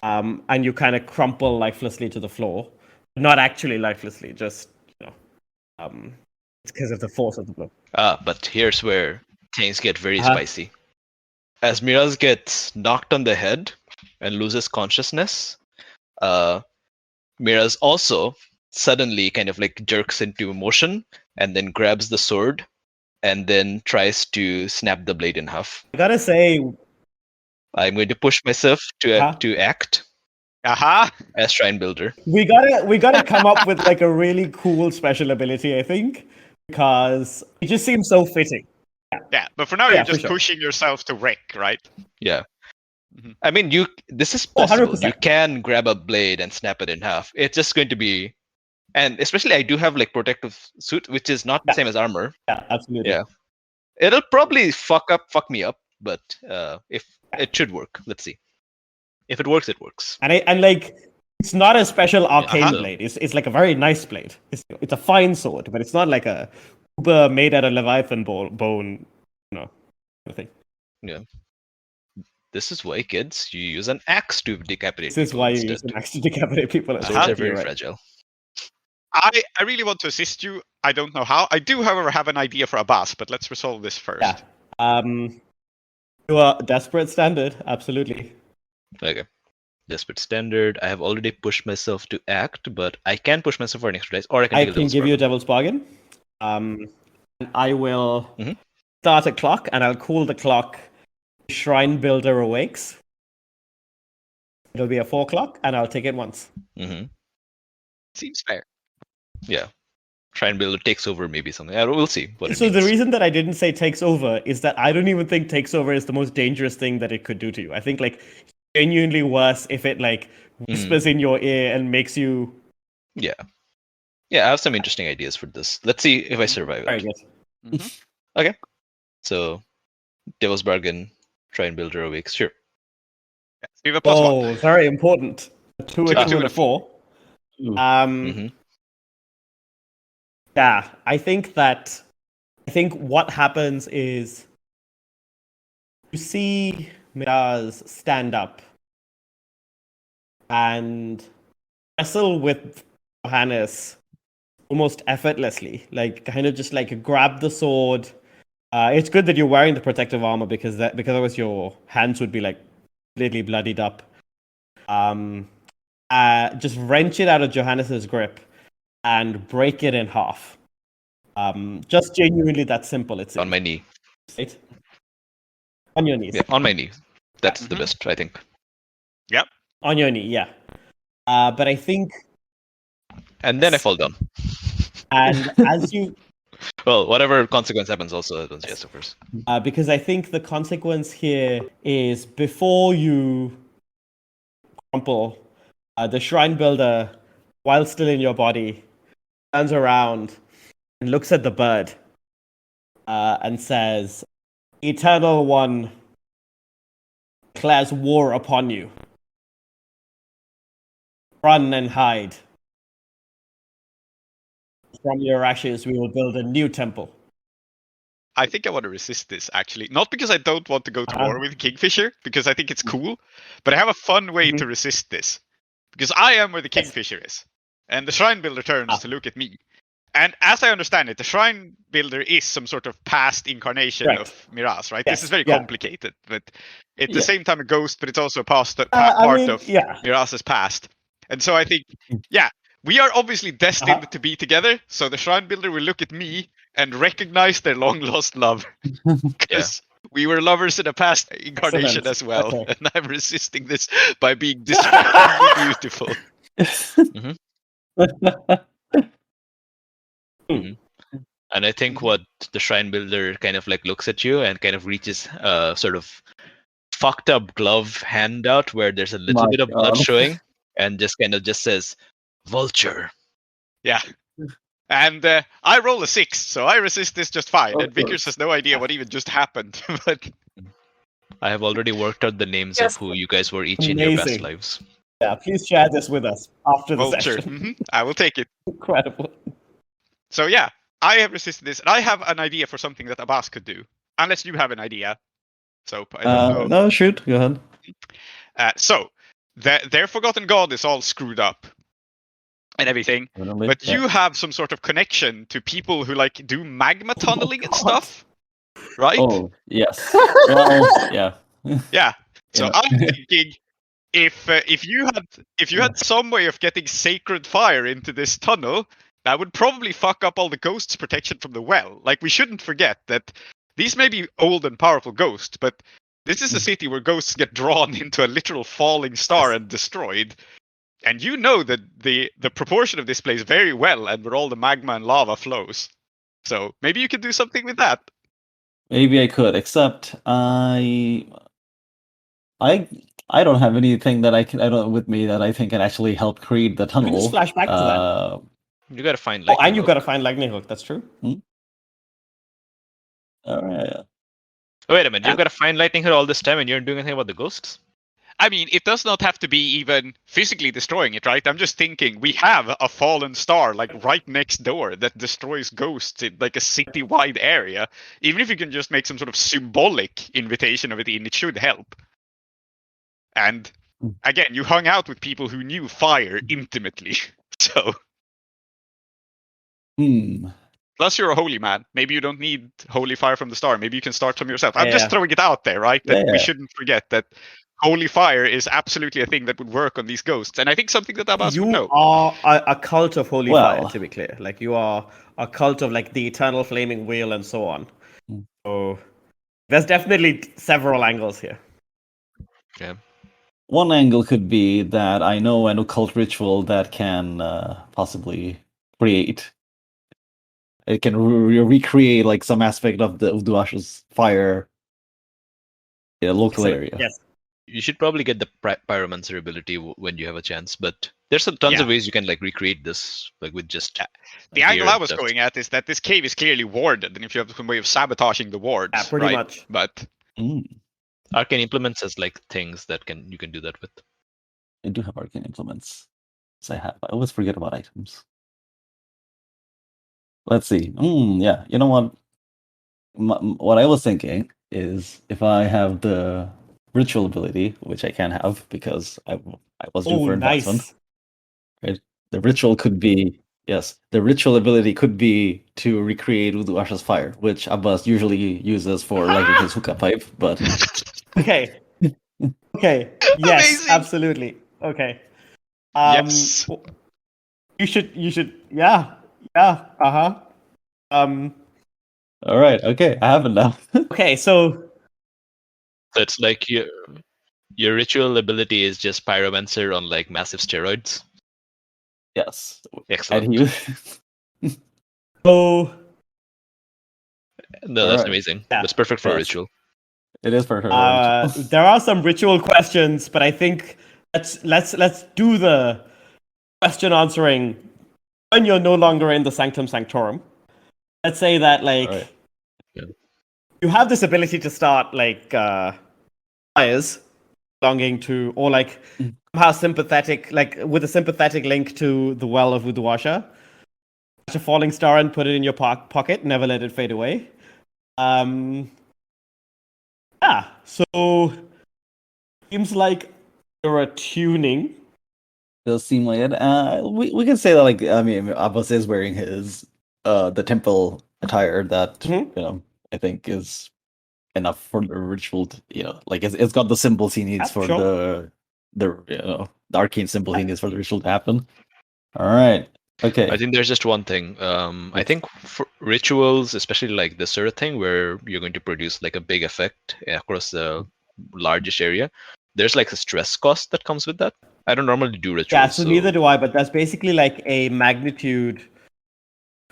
and you kind of crumple lifelessly to the floor. Not actually lifelessly, just it's because of the force of the blow. But here's where things get very spicy. as Miraz gets knocked on the head and loses consciousness, Miraz also suddenly kind of like jerks into motion and then grabs the sword and then tries to snap the blade in half. I gotta say, I'm going to push myself to act as Shrine Builder. we gotta come up with like a really cool special ability, I think, because it just seems so fitting. Yeah, but for now you're just pushing yourself to wreck, right? Yeah. I mean, this is possible. 100%. You can grab a blade and snap it in half. It's just going to be, and especially I do have like protective suit, which is not the same as armor. Yeah, absolutely. Yeah, it'll probably fuck me up, but if it should work, let's see. If it works, it works. And like, it's not a special arcane blade. It's like a very nice blade. It's a fine sword, but it's not like a uber made out of Leviathan bone, thing. Yeah. This is why, kids, you use an axe to decapitate people. This is why you instead. use an axe to decapitate people. Swords are very fragile. I really want to assist you. I don't know how. I do, however, have an idea for Abbas, but let's resolve this first. Yeah. You are desperate standard, absolutely. Okay. Desperate standard. I have already pushed myself to act, but I can push myself for an extra dice, or I can give you a devil's bargain. And I will start a clock, and I'll call the clock Shrine Builder Awakes. It'll be a 4 o'clock, and I'll take it once. Seems fair. Yeah. Shrine Builder takes over, maybe something. We'll see. So the reason that I didn't say takes over is that I don't even think takes over is the most dangerous thing that it could do to you. I think like genuinely worse if it like whispers in your ear and makes you. Yeah. Yeah, I have some interesting ideas for this. Let's see if I survive it. Very good. Okay. So, Devil's Bargain, Shrine Builder Awakes, sure. Yeah, so you have a +1. Very important. 2, a 2, and a 4. Yeah, I think what happens is you see Miraz stand up and wrestle with Johannes almost effortlessly, like kind of just like grab the sword. It's good that you're wearing the protective armor because otherwise your hands would be like completely bloodied up. Just wrench it out of Johannes's grip and break it in half. Just genuinely that simple. It's on my knee. Right? On your knees. Yeah, on my knee. That's the best, I think. Yep. On your knee, yeah. But I think. And then I fall down. And as you. Well, whatever consequence happens also happens, yes, of course. Because I think the consequence here is before you crumple, the Shrine Builder, while still in your body, turns around and looks at the bird and says, Eternal One declares war upon you. Run and hide. From your ashes, we will build a new temple. I think I want to resist this, actually. Not because I don't want to go to war with Kingfisher, because I think it's cool, but I have a fun way to resist this. Because I am where the Kingfisher is. And the Shrine Builder turns to look at me. And as I understand it, the Shrine Builder is some sort of past incarnation of Miraz, right? Yes. This is very complicated, but at the same time a ghost, but it's also a part of Miraz's past. And so I think, we are obviously destined to be together. So the Shrine Builder will look at me and recognize their long lost love. Because we were lovers in a past incarnation as well. Okay. And I'm resisting this by being distractingly beautiful. And I think what the Shrine Builder kind of like looks at you and kind of reaches sort of fucked up glove hand out where there's a little bit of blood showing and just kind of just says, Vulture. Yeah. And I roll a 6, so I resist this just fine. And Vickers has no idea what even just happened. But I have already worked out the names of who you guys were each in your past lives. Yeah, please share this with us after the session. I will take it. Incredible. So I have resisted this, and I have an idea for something that Abbas could do. Unless you have an idea. So I don't know. No, shoot. Go ahead. So their forgotten god is all screwed up. And everything, but you have some sort of connection to people who like do magma tunneling and stuff, right? Oh, yes. Well, yeah. Yeah. So Yeah. I'm thinking if you had some way of getting sacred fire into this tunnel, that would probably fuck up all the ghosts' protection from the well. Like, we shouldn't forget that these may be old and powerful ghosts, but this is a city where ghosts get drawn into a literal falling star and destroyed. And you know that the proportion of this place very well, and where all the magma and lava flows. So maybe you could do something with that. Maybe I could, except I don't have anything that I don't with me that I think can actually help create the tunnel. You just flash back to that. You gotta find lightning and you gotta find lightning hook. That's true. All right. Oh, wait a minute. You've got to find lightning hook all this time, and you're not doing anything about the ghosts. I mean, it does not have to be even physically destroying it, right? I'm just thinking we have a fallen star like right next door that destroys ghosts in like a city-wide area. Even if you can just make some sort of symbolic invitation of it in, it should help. And again, you hung out with people who knew fire intimately, so. Plus, you're a holy man. Maybe you don't need holy fire from the star. Maybe you can start some yourself. I'm just throwing it out there, right? That we shouldn't forget that holy fire is absolutely a thing that would work on these ghosts. And I think something that Abbas would know. You are a cult of holy fire, to be clear. Like, you are a cult of, like, the eternal flaming wheel and so on. So there's definitely several angles here. Yeah. One angle could be that I know an occult ritual that can possibly create. It can recreate like some aspect of the Uduash's fire in a local area. Yes. You should probably get the pyromancer ability when you have a chance, but there's tons of ways you can like recreate this, like with just. The angle I was going at is that this cave is clearly warded, and if you have some way of sabotaging the wards, pretty much. But arcane implements has like things that you can do that with. I do have arcane implements. I always forget about items. Let's see. Yeah, you know what? What I was thinking is if I have the ritual ability, which I can have because I was due for investment. Right? The ritual could be the ritual ability could be to recreate Uduash's fire, which Abbas usually uses for lighting his hookah pipe. But okay. Yes, amazing. Absolutely. Okay. Yes. You should. Yeah. All right. Okay, I have it now. Okay, so it's like your ritual ability is just pyromancer on like massive steroids. Yes. Excellent. So no, that's amazing. Yeah. That's perfect for a ritual. It is perfect for a ritual. There are some ritual questions, but I think let's do the question answering when you're no longer in the Sanctum Sanctorum. Let's say that like you have this ability to start like fires belonging to, or like somehow sympathetic, like with a sympathetic link to the well of Uduasha. Catch a falling star and put it in your pocket. Never let it fade away. So seems like you're attuning. Does seem like it. We can say that, like, I mean, Abbas is wearing his the temple attire that I think is enough for the ritual. Like it's got the symbols he needs for the arcane symbol he needs for the ritual to happen. All right. Okay. I think there's just one thing. I think for rituals, especially like this sort of thing, where you're going to produce like a big effect across the largest area, there's like a stress cost that comes with that. I don't normally do rituals. Yeah, so neither do I, but that's basically like a magnitude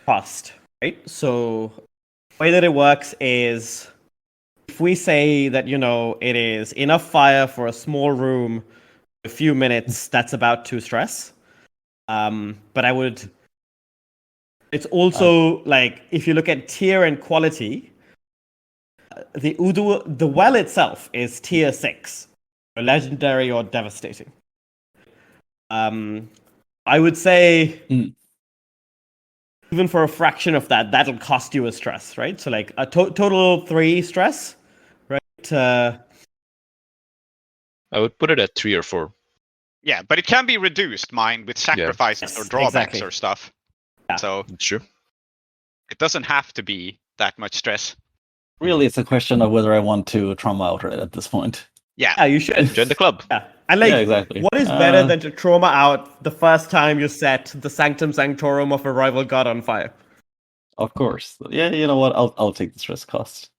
cost, right? So the way that it works is if we say that, it is enough fire for a small room, a few minutes, that's about 2 stress. But it's also like, if you look at tier and quality, the well itself is tier 6, legendary or devastating. I would say even for a fraction of that, that'll cost you a stress, right? So like a total 3 stress, right? I would put it at 3 or 4. Yeah, but it can be reduced, with sacrifices or drawbacks or stuff. Yeah. So it's true. It doesn't have to be that much stress. Really, it's a question of whether I want to trauma out at this point. Yeah, you should. Join the club. Yeah. And like, Yeah, exactly. what is better than to trauma out the first time you set the Sanctum Sanctorum of a rival god on fire? Of course. Yeah, you know what? I'll take the stress cost.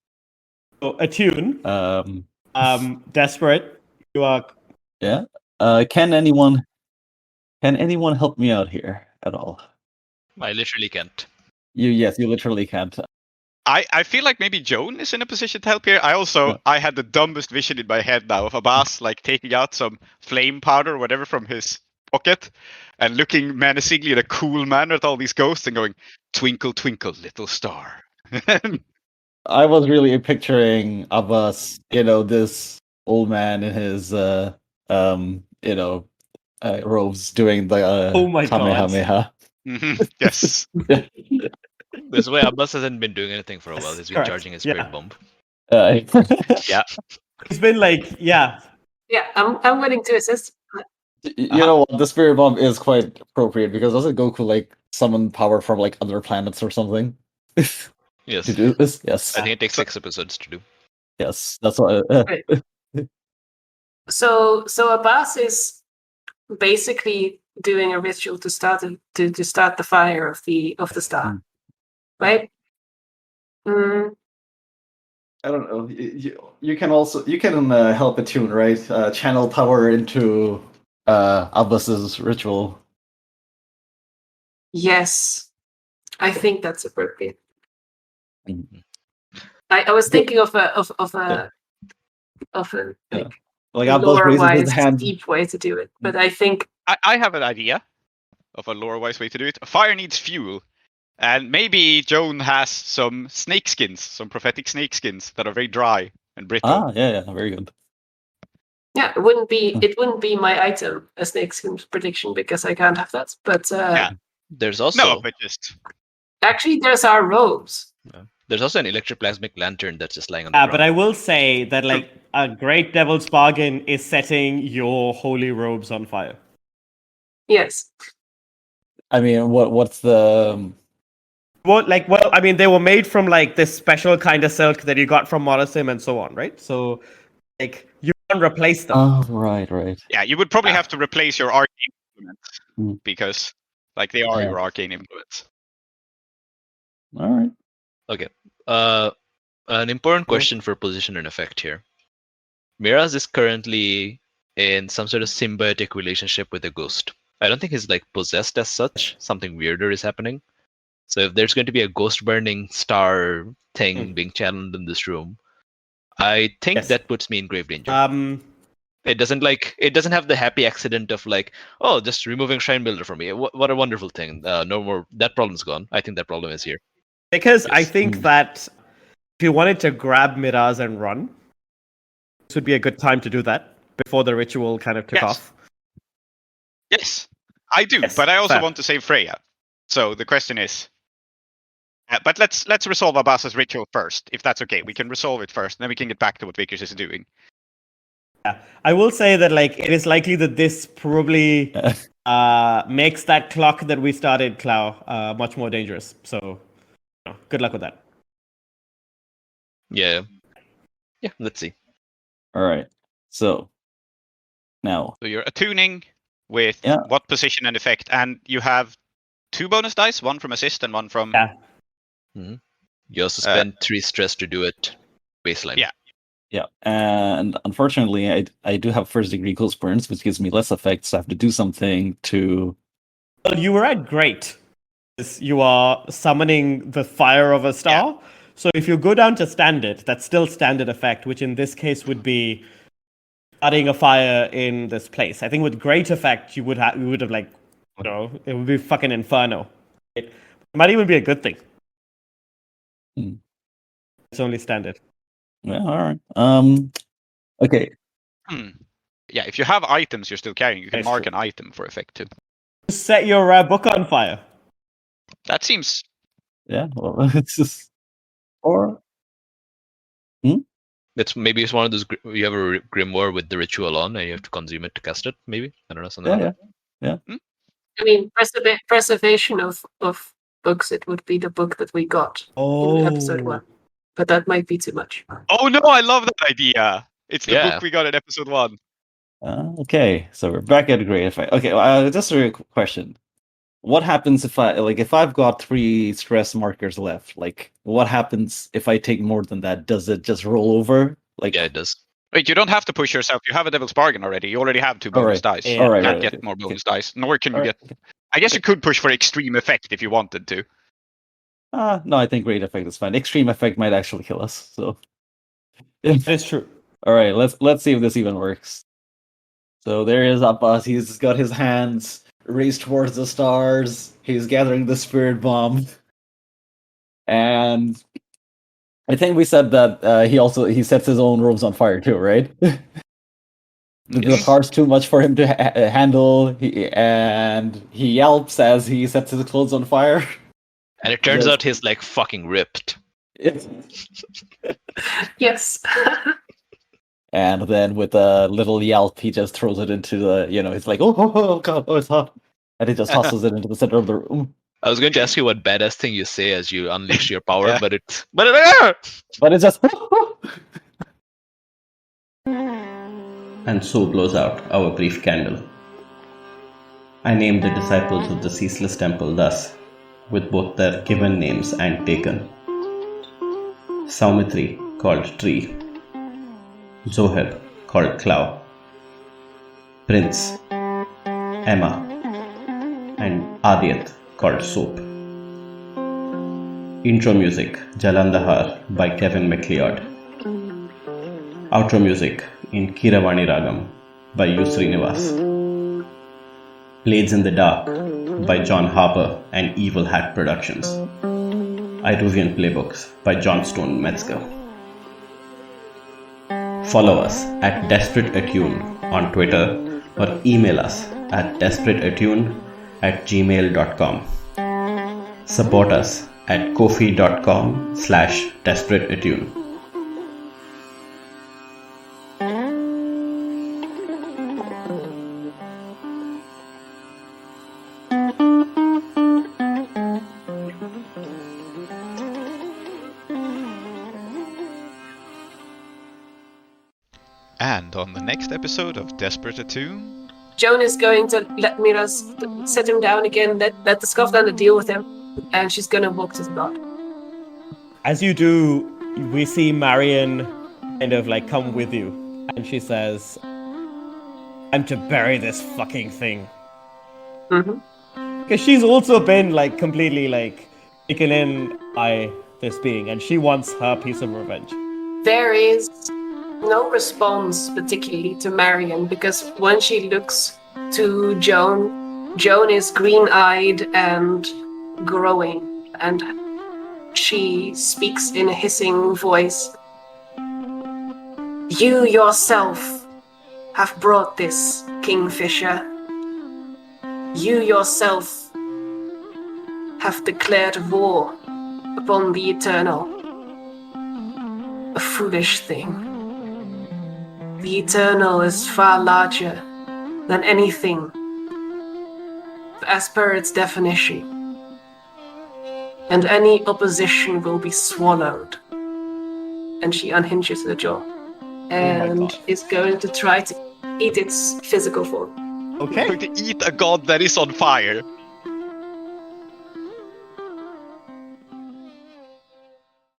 So, Attune, desperate, you are... Yeah. Can anyone help me out here at all? I literally can't. Yes, you literally can't. I feel like maybe Joan is in a position to help here. I had the dumbest vision in my head now of Abbas like taking out some flame powder or whatever from his pocket and looking menacingly in a cool manner at all these ghosts and going, "Twinkle, twinkle, little star." I was really picturing Abbas, this old man in his robes doing the Oh my God. Kamehameha. Yes. This way, Abbas hasn't been doing anything for a while. He's been Correct. charging his Yeah. spirit bomb. Yeah. He's been like, yeah. Yeah, I'm willing to assist. You know what? The spirit bomb is quite appropriate because doesn't Goku like summon power from like other planets or something? Yes. To do this? Yes. I think it takes 6 episodes to do. Yes. That's what. So Abbas is basically doing a ritual to start the fire of the star, right? Mm, I don't know. You can help Attune, right? Channel power into Abbas's ritual. yes, I think that's appropriate. Mhm. I was thinking of a Like Abbas raises his lore-wise hand. deep way to do it, but I think I have an idea of a lore-wise way to do it. Fire needs fuel. And maybe Joan has some snake skins, some prophetic snake skins that are very dry and brittle. Yeah, very good. yeah, it wouldn't be my item a snake skin prediction because I can't have that. But There's also No, but just actually, there's our robes. there's also an electroplasmic lantern that's just lying on the Yeah, ground. but I will say that like a great devil's bargain is setting your holy robes on fire. Yes. I mean, what's the? Well, I mean, they were made from like this special kind of silk that you got from Morrisim and so on, right? So, like, you can't replace them. Oh, right. yeah, you would probably have to replace your arcane implements Mm. because like they are Yeah. your arcane implements. All right. Okay. An important question for position and effect here. Miraz is currently in some sort of symbiotic relationship with a ghost. I don't think he's like possessed as such. Something weirder is happening. So if there's going to be a ghost burning star thing being channeled in this room, I think Yes. that puts me in grave danger. It doesn't have the happy accident of like, oh, just removing Shrine Builder from me. What a wonderful thing. No more. That problem's gone. I think that problem is here. Because I Yes. think that if you wanted to grab Miraz and run, this would be a good time to do that before the ritual kind of took Yes. off. Yes, I do, Yes, but I also fair. want to save Freya. So the question is, but let's resolve Abbas's ritual first, if that's okay. We can resolve it first, and then we can get back to what Vickers is doing. Yeah. I will say that like it is likely that this probably makes that clock that we started, Klow, much more dangerous. So, good luck with that. Yeah. Yeah. Let's see. All right. So now, So you're attuning with Yeah. what position and effect, and you have 2 bonus dice, one from assist and one from. Yeah. You also spend 3 stress to do it. Baseline. Yeah. and unfortunately, I do have first degree ghost burns, which gives me less effect, so I have to do something to. Well, you were at great. You are summoning the fire of a star. So if you go down to standard, that's still standard effect, which in this case would be starting a fire in this place. I think with great effect, you would have like, it would be fucking inferno. It might even be a good thing. Hmm. It's only standard. Yeah. All right. Okay. Yeah, if you have items you're still carrying, you can That's mark true. an item for effect too. Set your book on fire. That seems. Yeah. Well, it's just. Or. It's one of those. You have a grimoire with the ritual on, and you have to consume it to cast it. Maybe I don't know something. like that. I mean, preservation of books. It would be the book that we got in episode 1, but that might be too much. Oh no, I love that idea. It's the book we got in episode 1. Okay, so we're back at great effect. Okay, just a question. What happens if I've got 3 stress markers left? Like, what happens if I take more than that? Does it just roll over? Like, yeah, it does. Wait, you don't have to push yourself. You have a Devil's Bargain already. You already have 2 bonus dice. Yeah. You can't get more bonus dice. Nor can you get... I guess you could push for extreme effect if you wanted to. No, I think great effect is fine. Extreme effect might actually kill us. So It's true. all right, let's see if this even works. So there is Abbas. He's got his hands raised towards the stars. He's gathering the spirit bomb, and I think we said that he sets his own robes on fire too, right? The car's too much for him to handle, and he yelps as he sets his clothes on fire. And it turns out he's like fucking ripped. Yes. And then with a little yelp, he just throws it into the, it's like, oh god, oh, it's hot. And he just tosses it into the center of the room. I was going to ask you what badass thing you say as you unleash your power, Yeah. but it's just... And so blows out our brief candle. I named the disciples of the Ceaseless Temple thus, with both their given names and taken. Soumithri, called Tree. Zoheb, called Klow. Prince, Emma, and Aadiyat, called Soap. Intro music, Jalandhar by Kevin MacLeod. Outro music in Keeravani Ragam by Srinivas. Blades in the Dark by John Harper and Evil Hat Productions. Iruvian playbooks by Johnstone Metzger. Follow us at Desperate Attune on Twitter or email us at desperateattune@gmail.com. Support us at kofi.com/desperateattune. And on the next episode of Desperate Attune... Joan is going to let Miraz set him down again, let the Scotlander deal with him, and she's going to walk to the block. As you do, we see Marion kind of like come with you, and she says, "I'm to bury this fucking thing." Mm-hmm. Because she's also been like completely like taken in by this being, and she wants her piece of revenge. There is no response particularly to Marion, because when she looks to Joan is green-eyed and growing, and she speaks in a hissing voice. "You yourself have brought this, Kingfisher. You yourself have declared war upon the Eternal. A foolish thing. The Eternal is far larger than anything, as per its definition, and any opposition will be swallowed." And she unhinges the jaw and is going to try to eat its physical form. Okay. Going to eat a god that is on fire.